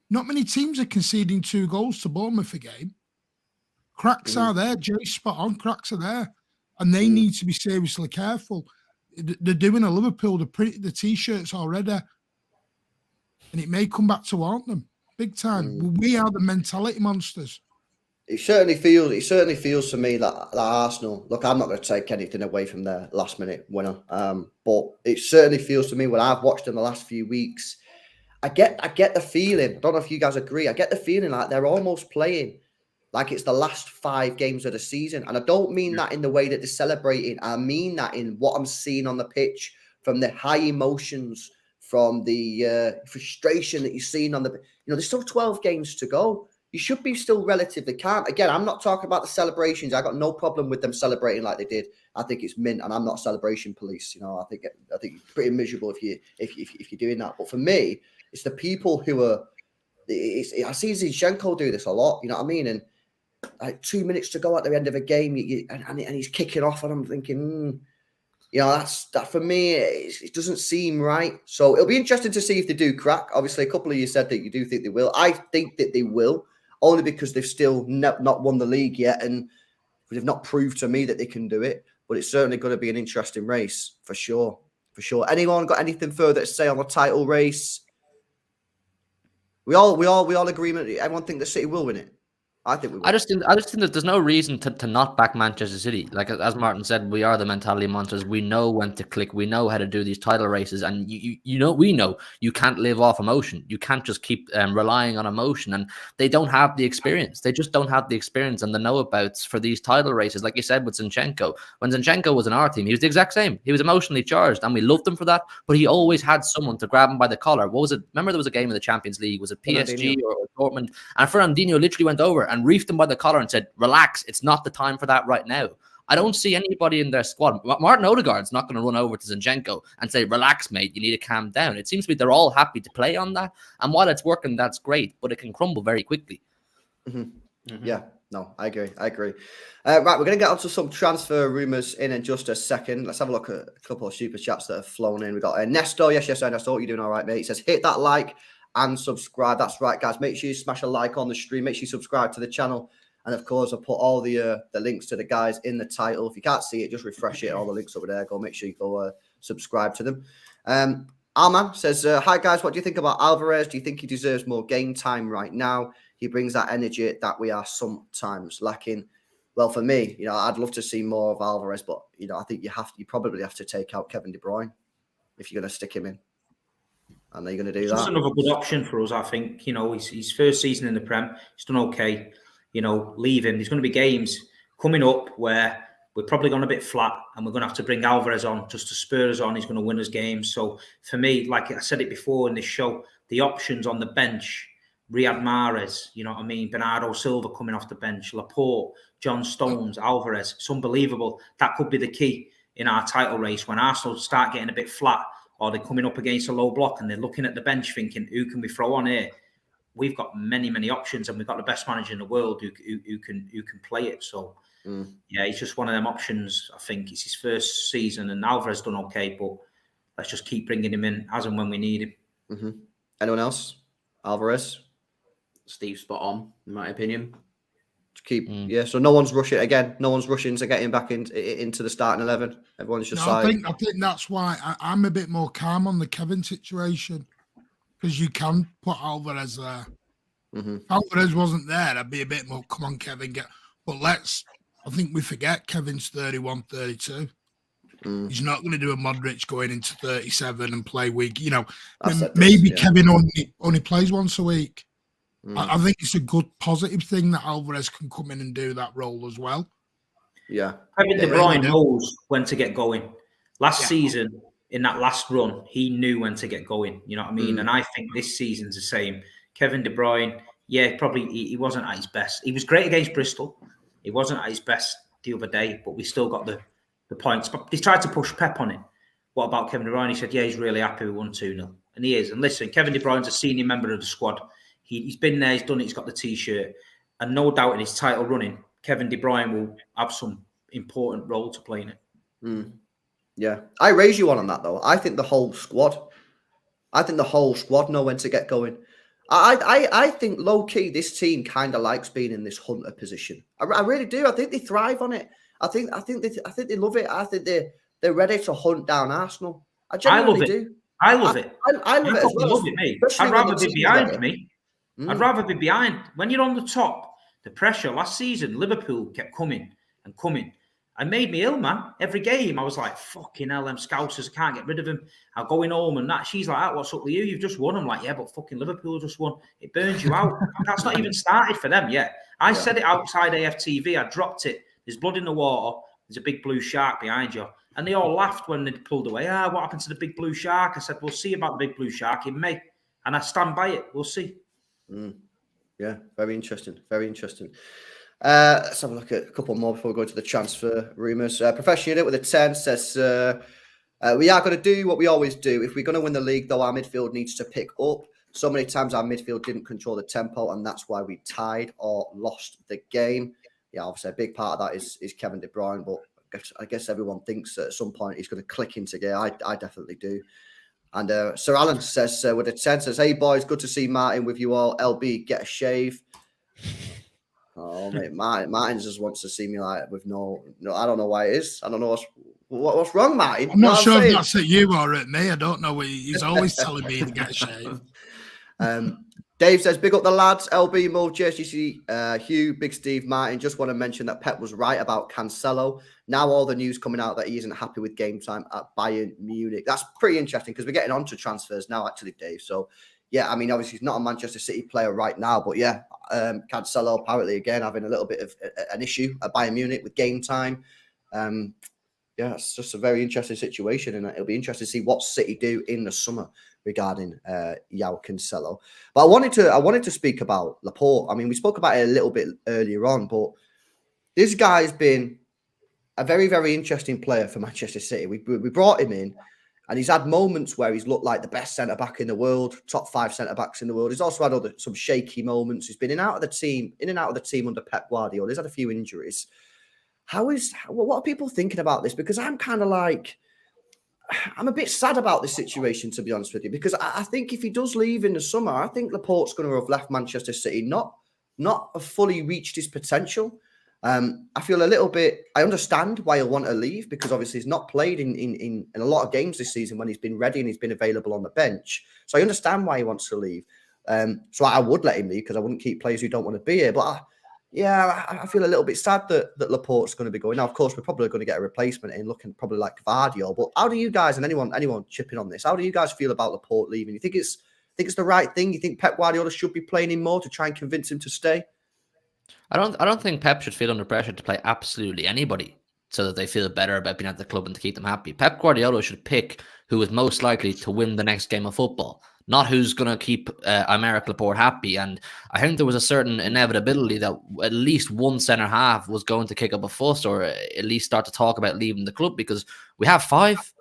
Not many teams are conceding 2 goals to Bournemouth a game. Cracks are there. Jay's spot on. Cracks are there. And they need to be seriously careful. They're doing a Liverpool. They're printing the T-shirts already. And it may come back to haunt them. Big time. We are the mentality monsters. It certainly feels to me that Arsenal, look, I'm not going to take anything away from their last minute winner. But it certainly feels to me when I've watched them the last few weeks, I get the feeling, I don't know if you guys agree, I get the feeling like they're almost playing like it's the last 5 games of the season. And I don't mean that in the way that they're celebrating. I mean that in what I'm seeing on the pitch, from the high emotions, from the frustration that you're seeing on the, there's still 12 games to go. You should be still relatively calm. Again, I'm not talking about the celebrations. I got no problem with them celebrating like they did. I think it's mint, and I'm not celebration police. I think it's pretty miserable if you're doing that. But for me, it's the people who are. I see Zinchenko do this a lot. You know what I mean? And like 2 minutes to go at the end of a game, and he's kicking off, and I'm thinking, that for me, it doesn't seem right. So it'll be interesting to see if they do crack. Obviously, a couple of you said that you do think they will. I think that they will. Only because they've still not won the league yet, and they've not proved to me that they can do it. But it's certainly going to be an interesting race for sure. For sure. Anyone got anything further to say on the title race? We all agreement. Everyone think the City will win it. I think we will. I just think that there's no reason to not back Manchester City. Like as Martin said, we are the mentality monsters. We know when to click. We know how to do these title races, and we know you can't live off emotion. You can't just keep relying on emotion. And they don't have the experience. They just don't have the experience and the know-abouts for these title races. Like you said with Zinchenko, when Zinchenko was in our team, he was the exact same. He was emotionally charged, and we loved him for that. But he always had someone to grab him by the collar. What was it? Remember, there was a game in the Champions League. Was it PSG or Dortmund? And Fernandinho literally went over and reefed him by the collar and said, relax, it's not the time for that right now. I don't see anybody in their squad. Martin Odegaard's not going to run over to Zinchenko and say, relax, mate, you need to calm down. It seems to be they're all happy to play on that. And while it's working, that's great, but it can crumble very quickly. Yeah, no, I agree. Right, we're going to get onto some transfer rumours in just a second. Let's have a look at a couple of super chats that have flown in. We've got Nestor. Yes, Nestor, you're doing all right, mate. He says, hit that like and subscribe. That's right, guys. Make sure you smash a like on the stream. Make sure you subscribe to the channel. And of course, I'll put all the links to the guys in the title. If you can't see it, just refresh it. All the links over there. Go make sure you go subscribe to them. Alman says, hi, guys. What do you think about Alvarez? Do you think he deserves more game time right now? He brings that energy that we are sometimes lacking. Well, for me, I'd love to see more of Alvarez, but, I think you probably have to take out Kevin De Bruyne if you're going to stick him in. And they're going to do that. Just another good option for us, I think. His first season in the Prem, he's done okay. Leave him. There's going to be games coming up where we're probably going a bit flat, and we're going to have to bring Alvarez on just to spur us on. He's going to win us games. So for me, like I said it before in this show, the options on the bench, Riyad Mahrez, Bernardo Silva coming off the bench, Laporte, John Stones, Alvarez, it's unbelievable. That could be the key in our title race when Arsenal start getting a bit flat, or they're coming up against a low block and they're looking at the bench thinking, who can we throw on here? We've got many options, and we've got the best manager in the world who can play it. So, yeah, he's just one of them options. I think it's his first season, and Alvarez done okay, but let's just keep bringing him in as and when we need him. Anyone else? Alvarez? Steve spot on, in my opinion. Yeah, so no one's rushing again. No one's rushing to get him back into the starting 11. Everyone's just I think that's why I'm a bit more calm on the Kevin situation, because you can put Alvarez there If Alvarez wasn't there, I'd be a bit more, come on, Kevin, but I think we forget Kevin's 31, 32. He's not going to do a Modric going into 37 and play week. Maybe Kevin only plays once a week. I think it's a good positive thing that Alvarez can come in and do that role as well. Yeah. Kevin De Bruyne knows when to get going. Last season, in that last run, he knew when to get going. You know what I mean? And I think this season's the same. Kevin De Bruyne, probably he wasn't at his best. He was great against Bristol. He wasn't at his best the other day, but we still got the points. But they tried to push Pep on it. What about Kevin De Bruyne? He said, he's really happy we won 2-0. And he is. And listen, Kevin De Bruyne's a senior member of the squad. He's been there, he's done it, he's got the T-shirt. And no doubt in his title running, Kevin De Bruyne will have some important role to play in it. Yeah. I raise you on that, though. I think the whole squad know when to get going. I think low-key, this team kind of likes being in this hunter position. I really do. I think they thrive on it. I think they love it. I think they're ready to hunt down Arsenal. I genuinely do. I love it. I love it as well. Love it, mate. I'd rather be behind me. I'd rather be behind. When you're on the top, the pressure. Last season, Liverpool kept coming and coming. It made me ill, man. Every game, I was like, fucking hell, them Scousers, I can't get rid of him. I'm going home and that. She's like, what's up with you? You've just won. I'm like, yeah, but fucking Liverpool just won. It burns you out. That's not even started for them yet. I said it outside AFTV. I dropped it. There's blood in the water. There's a big blue shark behind you. And they all laughed when they pulled away. What happened to the big blue shark? I said, we'll see about the big blue shark in May. And I stand by it. We'll see. Yeah, very interesting. Very interesting. Let's have a look at a couple more before we go to the transfer rumours. Professional Unit with a 10 says, we are going to do what we always do. If we're going to win the league, though, our midfield needs to pick up. So many times our midfield didn't control the tempo, and that's why we tied or lost the game. Yeah, obviously a big part of that is Kevin De Bruyne, but I guess everyone thinks that at some point he's going to click into gear. I definitely do. And Sir Alan says, with a 10, says, hey, boys, good to see Martin with you all. LB, get a shave. Oh, mate, Martin just wants to see me like with no, I don't know why it is. I don't know what's wrong, Martin. I'm not sure if that's at you or at me. I don't know. He's always telling me to get a shave. Dave says, big up the lads, LB, Mo, JCC, Hugh, Big Steve, Martin. Just want to mention that Pep was right about Cancelo. Now all the news coming out that he isn't happy with game time at Bayern Munich. That's pretty interesting because we're getting on to transfers now, actually, Dave. So, yeah, I mean, obviously he's not a Manchester City player right now, but yeah, Cancelo apparently, again, having a little bit of an issue at Bayern Munich with game time. Yeah, it's just a very interesting situation, and it'll be interesting to see what City do in the summer regarding João Cancelo. But I wanted to speak about Laporte. I mean, we spoke about it a little bit earlier on, but this guy's been a very, very interesting player for Manchester City. We brought him in, and he's had moments where he's looked like the best centre-back in the world, top 5 centre-backs in the world. He's also had some shaky moments. He's been in and out of the team under Pep Guardiola. He's had a few injuries. What are people thinking about this? Because I'm kind of like, I'm a bit sad about this situation, to be honest with you, because I think if he does leave in the summer, I think Laporte's going to have left Manchester City not have fully reached his potential. I feel a little bit, I understand why he'll want to leave, because obviously he's not played in a lot of games this season when he's been ready and he's been available on the bench. So I understand why he wants to leave. So I would let him leave because I wouldn't keep players who don't want to be here. But I feel a little bit sad that Laporte's going to be going. Now, of course, we're probably going to get a replacement in looking probably like Vardio. But how do you guys, and anyone chipping on this, how do you guys feel about Laporte leaving? You think it's the right thing? You think Pep Guardiola should be playing him more to try and convince him to stay? I don't think Pep should feel under pressure to play absolutely anybody so that they feel better about being at the club and to keep them happy. Pep Guardiola should pick who is most likely to win the next game of football, not who's going to keep Aymeric Laporte happy. And I think there was a certain inevitability that at least one centre-half was going to kick up a fuss or at least start to talk about leaving the club, because we have five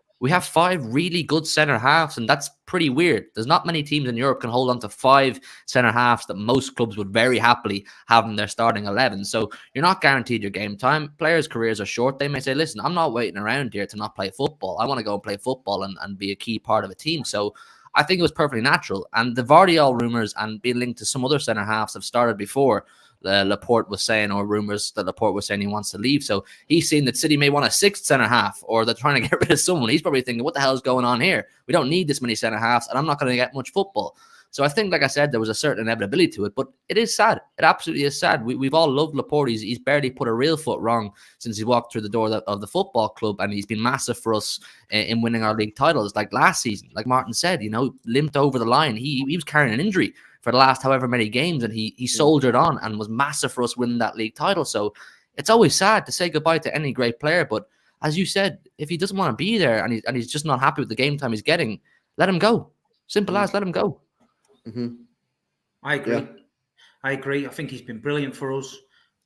really good centre-halves, and that's pretty weird. There's not many teams in Europe can hold on to 5 centre-halves that most clubs would very happily have in their starting 11. So you're not guaranteed your game time. Players' careers are short. They may say, listen, I'm not waiting around here to not play football. I want to go and play football and be a key part of a team. So I think it was perfectly natural. And the Vardiol rumours and being linked to some other centre-halves have started before Laporte was saying, or rumours that Laporte was saying he wants to leave. So he's seen that City may want a 6th centre-half, or they're trying to get rid of someone. He's probably thinking, what the hell is going on here? We don't need this many centre-halves, and I'm not going to get much football. So I think, like I said, there was a certain inevitability to it, but it is sad. It absolutely is sad. We've all loved Laporte. He's barely put a real foot wrong since he walked through the door of the football club, and he's been massive for us in winning our league titles. Like last season, like Martin said, limped over the line. He was carrying an injury for the last however many games, and he soldiered on and was massive for us winning that league title. So it's always sad to say goodbye to any great player, but as you said, if he doesn't want to be there and he's just not happy with the game time he's getting, let him go. Simple as, let him go. Mm-hmm. I agree. Yeah. I agree. I think he's been brilliant for us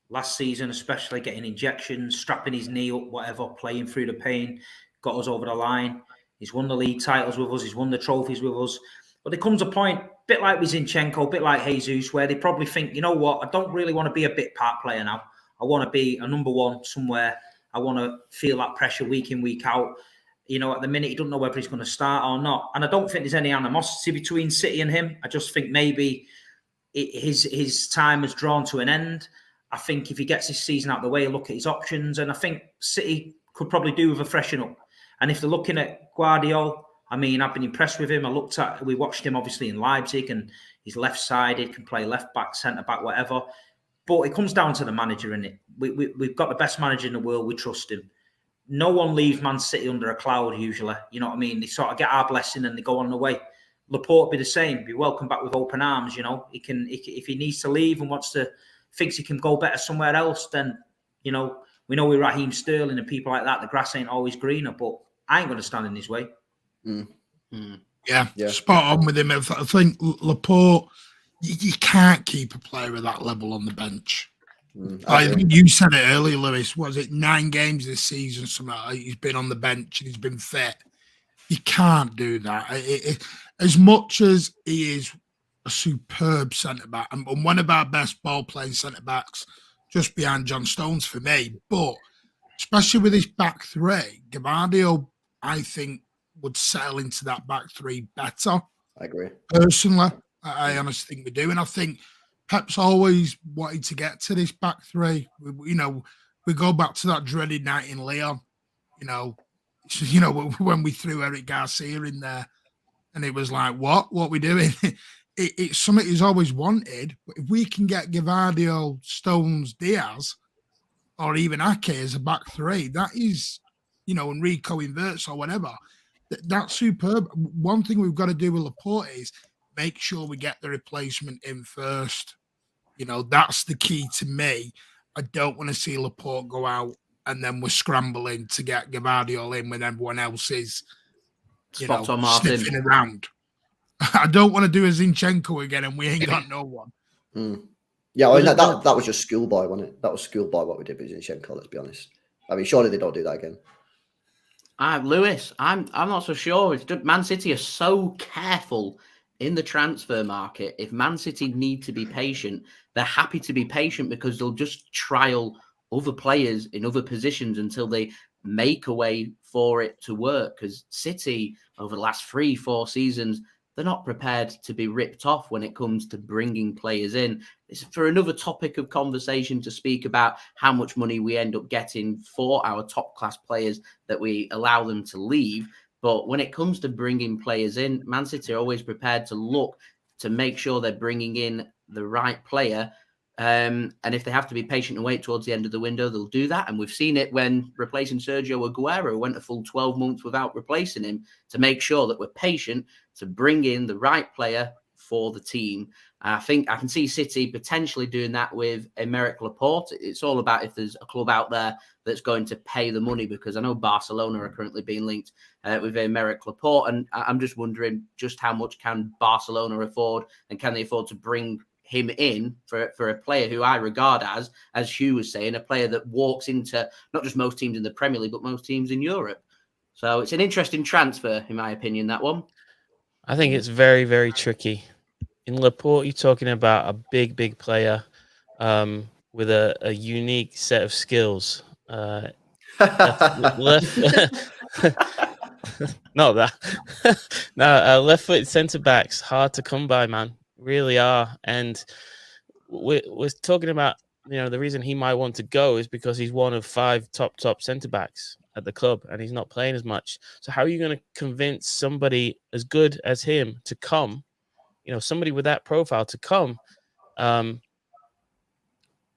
last season, especially getting injections, strapping his knee up, whatever, playing through the pain, got us over the line. He's won the league titles with us. He's won the trophies with us. But there comes a point, a bit like with Zinchenko, a bit like Jesus, where they probably think, you know what, I don't really want to be a bit part player now. I want to be a number one somewhere. I want to feel that pressure week in, week out. At the minute, he doesn't know whether he's going to start or not. And I don't think there's any animosity between City and him. I just think maybe his time has drawn to an end. I think if he gets his season out of the way, look at his options. And I think City could probably do with a freshen up. And if they're looking at Guardiola, I mean, I've been impressed with him. We watched him obviously in Leipzig, and he's left-sided, can play left-back, centre-back, whatever. But it comes down to the manager, innit? We've got the best manager in the world. We trust him. No one leaves Man City under a cloud, usually. You know what I mean? They sort of get our blessing and they go on the way. Laporte be the same. Be welcomed back with open arms, He can, if he needs to leave and thinks he can go better somewhere else, then, we know with Raheem Sterling and people like that, the grass ain't always greener, but I ain't going to stand in his way. Mm. Mm. Yeah, spot on with him. I think Laporte, you can't keep a player at that level on the bench. I think you said it earlier, Lewis. Was it 9 games this season? Something like he's been on the bench and he's been fit. You can't do that. As much as he is a superb centre back and one of our best ball playing centre backs, just behind John Stones for me. But especially with his back three, Gavardio, I think, would settle into that back three better. I agree. Personally, I honestly think we do, and I think Pep's always wanted to get to this back three. We go back to that dreaded night in Lyon, when we threw Eric Garcia in there, and it was like, what we doing? It's something he's always wanted. But if we can get Gavardio, Stones, Diaz, or even Ake as a back three, that is, Enrico inverts or whatever, that's superb. One thing we've got to do with Laporte is make sure we get the replacement in first. That's the key to me. I don't want to see Laporte go out and then we're scrambling to get Gavardio in when everyone else is, sniffing around. I don't want to do a Zinchenko again and we ain't got no one. Yeah, I mean, that was just schoolboy, wasn't it? That was schoolboy what we did with Zinchenko, let's be honest. I mean, surely they don't do that again. Lewis, I'm not so sure. Man City are so careful in the transfer market. If Man City need to be patient, they're happy to be patient because they'll just trial other players in other positions until they make a way for it to work. Because City, over the last 3-4 seasons, they're not prepared to be ripped off when it comes to bringing players in. It's for another topic of conversation to speak about how much money we end up getting for our top-class players that we allow them to leave. But when it comes to bringing players in, Man City are always prepared to look to make sure they're bringing in the right player. And if they have to be patient and wait towards the end of the window, they'll do that. And we've seen it when replacing Sergio Aguero, went a full 12 months without replacing him to make sure that we're patient to bring in the right player for the team. I think I can see City potentially doing that with Aymeric Laporte. It's all about if there's a club out there that's going to pay the money, because I know Barcelona are currently being linked with Aymeric Laporte. And I'm just wondering just how much can Barcelona afford, and can they afford to bring him in for a player who I regard as Hugh was saying, a player that walks into not just most teams in the Premier League, but most teams in Europe. So it's an interesting transfer, in my opinion, that one. I think it's very, very tricky. In Laporte, you're talking about a big player with a unique set of skills. Not that. No, left-footed centre-backs, hard to come by, man. Really are. And we're talking about, the reason he might want to go is because he's one of 5 top centre-backs at the club and he's not playing as much. So how are you going to convince somebody as good as him to come somebody with that profile to come under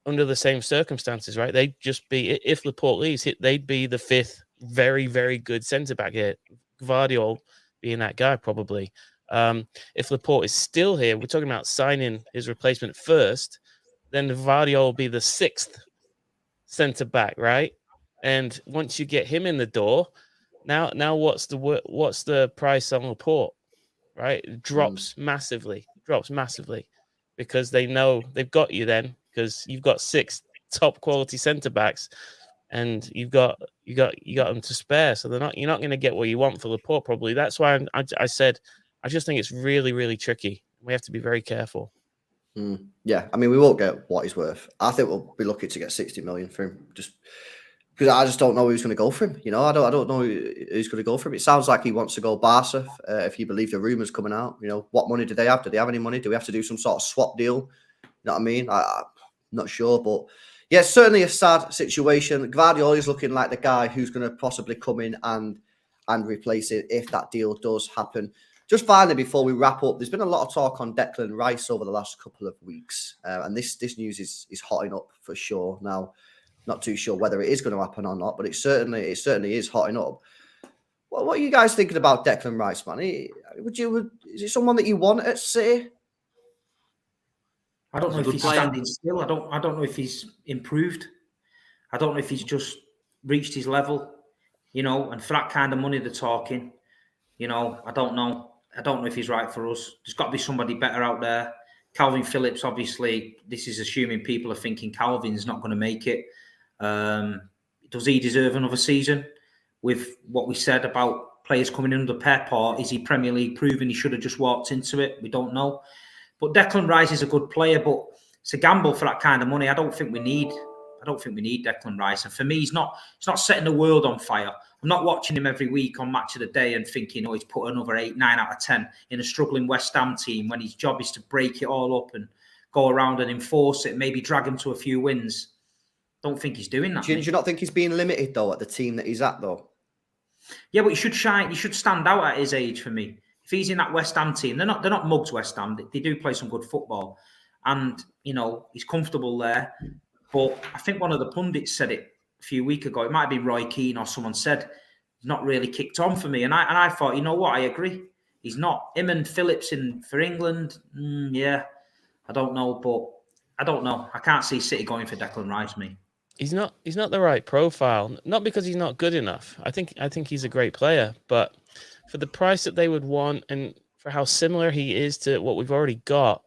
the same circumstances, right? They'd just be, if Laporte leaves, they'd be the fifth very, very good centre back here. Gvardiol being that guy, probably. If Laporte is still here, we're talking about signing his replacement first, then Gvardiol will be the sixth centre back, right? And once you get him in the door, now what's the price on Laporte, right? It drops massively, because they know they've got you then, because you've got 6 top quality centre backs, and you got them to spare. So you're not going to get what you want for Laporte, probably. That's why I said I just think it's really, really tricky. We have to be very careful. Yeah, I mean, we won't get what he's worth. I think we'll be lucky to get 60 million for him, just because I just don't know who's going to go for him. I don't know who's going to go for him. It sounds like he wants to go Barca, if you believe the rumours coming out. What money do they have? Do they have any money? Do we have to do some sort of swap deal? You know what I mean? I'm not sure, but yeah, it's certainly a sad situation. Gvardiol is looking like the guy who's going to possibly come in and replace it if that deal does happen. Just finally, before we wrap up, there's been a lot of talk on Declan Rice over the last couple of weeks, and this news is hotting up for sure. Now, not too sure whether it is going to happen or not, but it certainly is hotting up. Well, what are you guys thinking about Declan Rice, man? Is it someone that you want at City? I don't know if he's standing still. I don't know if he's improved. I don't know if he's just reached his level, and for that kind of money they're talking, I don't know. I don't know if he's right for us. There's got to be somebody better out there. Calvin Phillips, obviously, this is assuming people are thinking Calvin's not going to make it. Does he deserve another season? With what we said about players coming under Pep, or is he Premier League proven he should have just walked into it? We don't know. But Declan Rice is a good player, but it's a gamble for that kind of money. I don't think we need Declan Rice. And for me, he's not setting the world on fire. I'm not watching him every week on Match of the Day and thinking, he's put another 8, 9 out of 10 in a struggling West Ham team when his job is to break it all up and go around and enforce it, maybe drag him to a few wins. Don't think he's doing that. Do you not think he's being limited, though, at the team that he's at, though? Yeah, but he should shine. He should stand out at his age for me. If he's in that West Ham team, they're not mugs West Ham. They do play some good football. And, he's comfortable there. But I think one of the pundits said it a few weeks ago. It might have been Roy Keane or someone said, he's not really kicked on for me. And I thought, you know what? I agree. He's not. Him and Phillips for England, yeah. I don't know, but I don't know. I can't see City going for Declan Rice, me. He's not the right profile. Not because he's not good enough. I think he's a great player, but for the price that they would want and for how similar he is to what we've already got,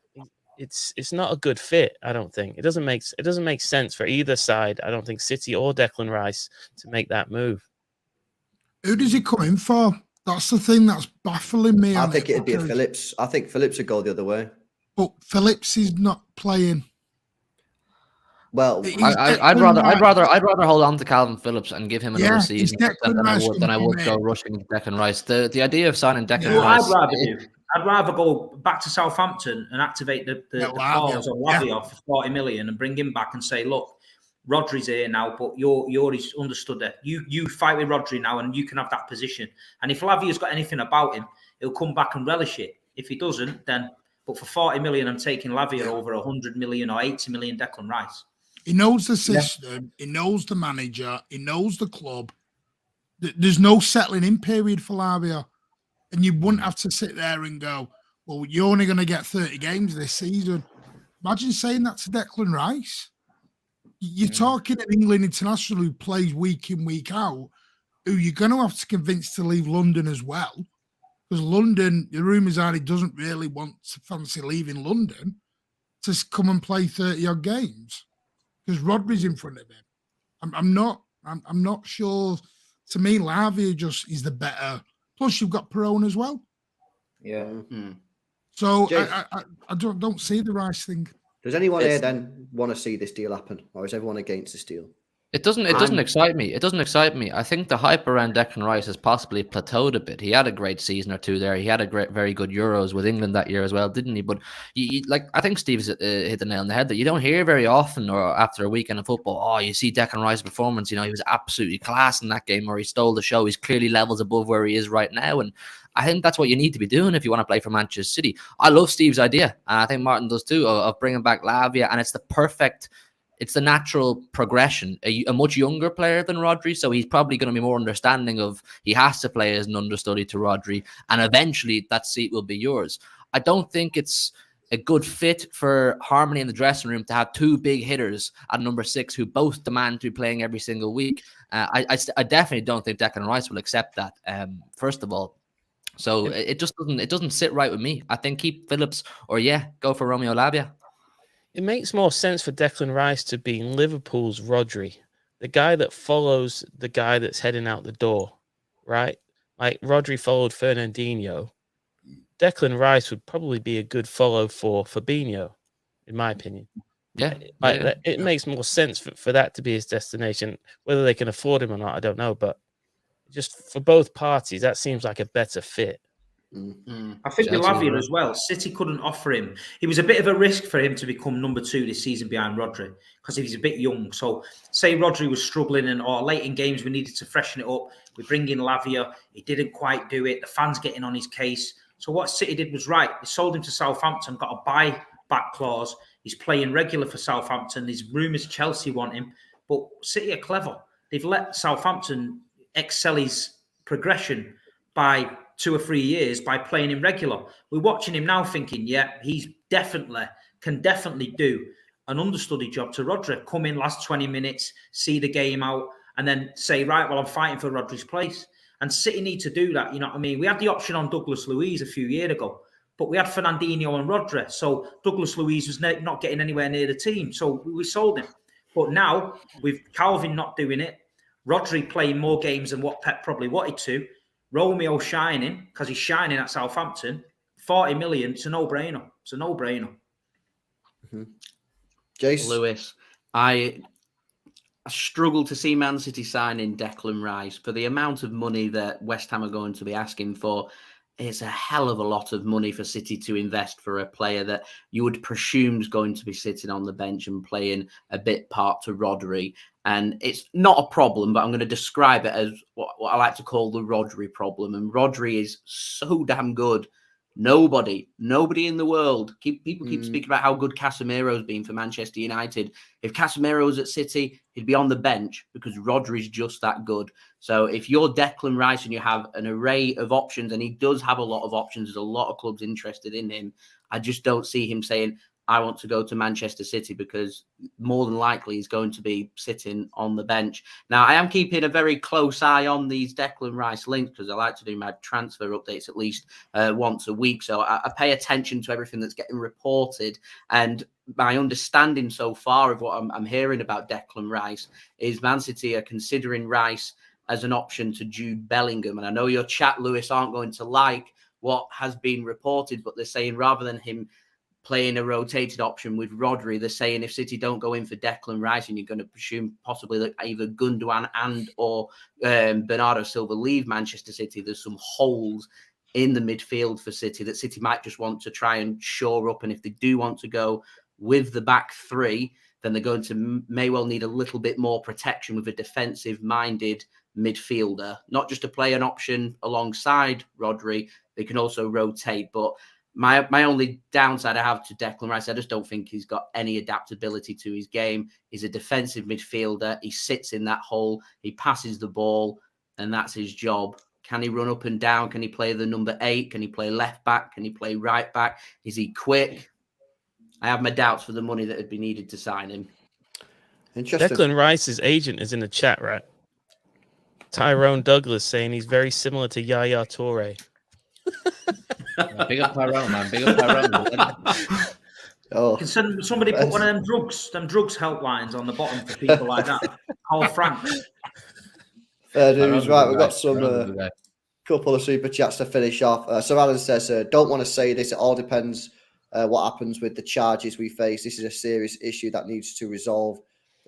it's not a good fit. I don't think it doesn't make sense for either side. I don't think City or Declan Rice to make that move. Who does he come in for? That's the thing that's baffling me. I think it'd be a Phillips. I think Phillips would go the other way. But Phillips is not playing. Well, I'd rather hold on to Calvin Phillips and give him another season than I would go rushing Declan Rice. The idea of signing Declan Rice. I'd rather go back to Southampton and activate the clause on Lavia for 40 million and bring him back and say, look, Rodri's here now, but you're his understudy. You fight with Rodri now and you can have that position. And if Lavia's got anything about him, he'll come back and relish it. If he doesn't, then... But for 40 million, I'm taking Lavia over 100 million or 80 million Declan Rice. He knows the system. Yeah. He knows the manager. He knows the club. There's no settling in period for Lavia. And you wouldn't have to sit there and go, well, you're only going to get 30 games this season. Imagine saying that to Declan Rice. You're talking an England international who plays week in, week out, who you're going to have to convince to leave London as well. Because London, the rumours are he doesn't really want to fancy leaving London to come and play 30-odd games. Because Rodri's in front of him. I'm not sure. To me, Lavia just is the better. Plus, you've got Perone as well. Yeah. So I don't see the Rice thing. Does anyone here then want to see this deal happen, or is everyone against this deal? It doesn't excite me. It doesn't excite me. I think the hype around Declan Rice has possibly plateaued a bit. He had a great season or two there. He had very good Euros with England that year as well, didn't he? But I think Steve's hit the nail on the head that you don't hear very often, or after a weekend of football, you see Declan Rice's performance. He was absolutely class in that game, or he stole the show. He's clearly levels above where he is right now, and I think that's what you need to be doing if you want to play for Manchester City. I love Steve's idea, and I think Martin does too, of bringing back Lavia, and it's the natural progression. A much younger player than Rodri, so he's probably going to be more understanding of he has to play as an understudy to Rodri, and eventually that seat will be yours. I don't think it's a good fit for harmony in the dressing room to have two big hitters at number 6 who both demand to be playing every single week. I definitely don't think Declan Rice will accept that, first of all. So it doesn't sit right with me. I think keep Phillips or go for Romeo Lavia. It makes more sense for Declan Rice to be Liverpool's Rodri, the guy that follows the guy that's heading out the door, right? Like Rodri followed Fernandinho. Declan Rice would probably be a good follow for Fabinho, in my opinion. It makes more sense for that to be his destination. Whether they can afford him or not, I don't know. But just for both parties, that seems like a better fit. I think with Lavia as well, City couldn't offer him. It was a bit of a risk for him to become number 2 this season behind Rodri because he's a bit young. So say Rodri was struggling or late in games we needed to freshen it up. We bring in Lavia. He didn't quite do it. The fans getting on his case. So what City did was right. They sold him to Southampton, got a buy-back clause. He's playing regular for Southampton. There's rumours Chelsea want him. But City are clever. They've let Southampton excel his progression by 2 or 3 years by playing him regular. We're watching him now thinking, he's can definitely do an understudy job to Rodri. Come in last 20 minutes, see the game out, and then say, right, well, I'm fighting for Rodri's place. And City need to do that, you know what I mean? We had the option on Douglas Luiz a few years ago, but we had Fernandinho and Rodri. So Douglas Luiz was not getting anywhere near the team. So we sold him. But now, with Calvin not doing it, Rodri playing more games than what Pep probably wanted to, Romeo shining, because he's shining at Southampton, 40 million, it's a no-brainer. It's a no-brainer. Mm-hmm. Jace? Lewis, I struggle to see Man City signing Declan Rice for the amount of money that West Ham are going to be asking for. It's a hell of a lot of money for City to invest for a player that you would presume is going to be sitting on the bench and playing a bit part to Rodri. And it's not a problem, but I'm going to describe it as what I like to call the Rodri problem. And Rodri is so damn good. Nobody in the world. People keep speaking about how good Casemiro's been for Manchester United. If Casemiro was at City, he'd be on the bench because Rodri's just that good. So if you're Declan Rice and you have an array of options, and he does have a lot of options, there's a lot of clubs interested in him, I just don't see him saying, I want to go to Manchester City, because more than likely he's going to be sitting on the bench. Now, I am keeping a very close eye on these Declan Rice links because I like to do my transfer updates at least once a week. So I pay attention to everything that's getting reported. And my understanding so far of what I'm hearing about Declan Rice is Man City are considering Rice as an option to Jude Bellingham. And I know your chat, Lewis, aren't going to like what has been reported, but they're saying rather than him playing a rotated option with Rodri, they're saying if City don't go in for Declan Rice, and you're going to presume possibly that either Gundogan and or Bernardo Silva leave Manchester City, there's some holes in the midfield for City that City might just want to try and shore up. And if they do want to go with the back 3, then they're going to may well need a little bit more protection with a defensive-minded midfielder, not just to play an option alongside Rodri. They can also rotate, but my only downside I have to Declan Rice, I just don't think he's got any adaptability to his game. He's a defensive midfielder. He sits in that hole. He passes the ball, and that's his job. Can he run up and down? Can he play the number 8? Can he play left back? Can he play right back? Is he quick? I have my doubts for the money that would be needed to sign him. Interesting. Declan Rice's agent is in the chat, right? Tyrone Douglas saying he's very similar to Yaya Toure. Big up Tyrone, man. Big up Tyrone. Oh, Can somebody put one of them drugs helplines on the bottom for people like that? Call Frank. fair dues, right. We've got some couple of super chats to finish off. So Alan says, don't want to say this. It all depends what happens with the charges we face. This is a serious issue that needs to resolve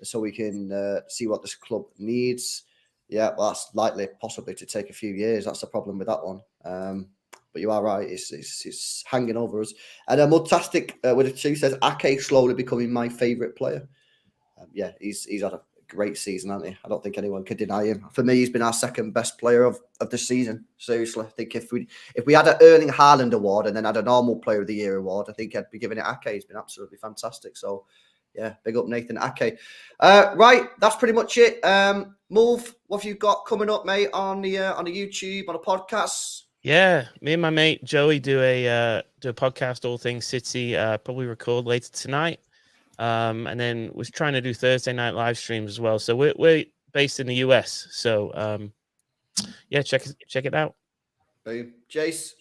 so we can see what this club needs. Yeah, well, that's likely possibly to take a few years. That's the problem with that one. But you are right. It's hanging over us. And Mudtastic with a 2 says, Ake slowly becoming my favourite player. Yeah, he's had a great season, hasn't he? I don't think anyone could deny him. For me, he's been our second best player of the season. Seriously, I think if we had an Erling Haaland award and then had a normal Player of the Year award, I think I'd be giving it Ake. He's been absolutely fantastic. So, yeah, big up Nathan Ake. Right, that's pretty much it. Move, what have you got coming up, mate, on the YouTube, on the podcast? Yeah, me and my mate Joey do a podcast, All Things City. Probably record later tonight, and then was trying to do Thursday night live streams as well. So we're based in the US. So yeah, check it out. Boom, Jace.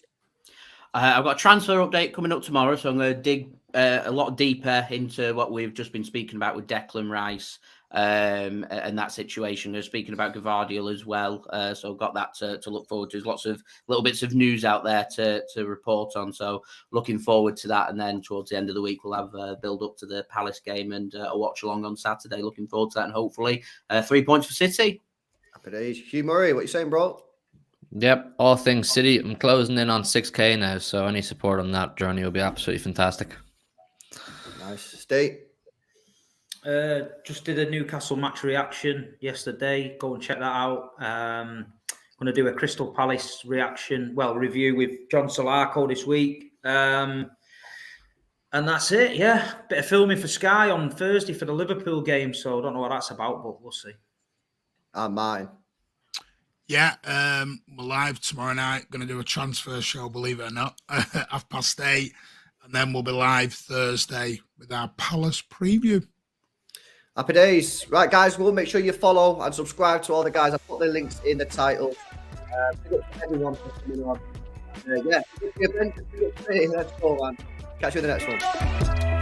I've got a transfer update coming up tomorrow, so I'm going to dig a lot deeper into what we've just been speaking about with Declan Rice and that situation. We're speaking about Gvardiol as well, so I've got that to look forward to. There's lots of little bits of news out there to report on, so looking forward to that. And then towards the end of the week, we'll have a build up to the Palace game and a watch along on Saturday. Looking forward to that, and hopefully 3 points for City. Happy days. Hugh Murray, what you saying, bro? Yep, All Things City. I'm closing in on 6K now, so any support on that journey will be absolutely fantastic. Nice. State. Just did a Newcastle match reaction yesterday. Go and check that out. Going to do a Crystal Palace review with John Solarco this week. And that's it. Yeah, bit of filming for Sky on Thursday for the Liverpool game. So I don't know what that's about, but we'll see. And mine. Yeah, we're live tomorrow night. Going to do a transfer show, believe it or not, 8:30. And then we'll be live Thursday with our Palace preview. Happy days. Right, guys, we'll make sure you follow and subscribe to all the guys. I've put the links in the title. Big up to everyone for coming on. Yeah, big up to you, Ben. Let's go, man. Catch you in the next one.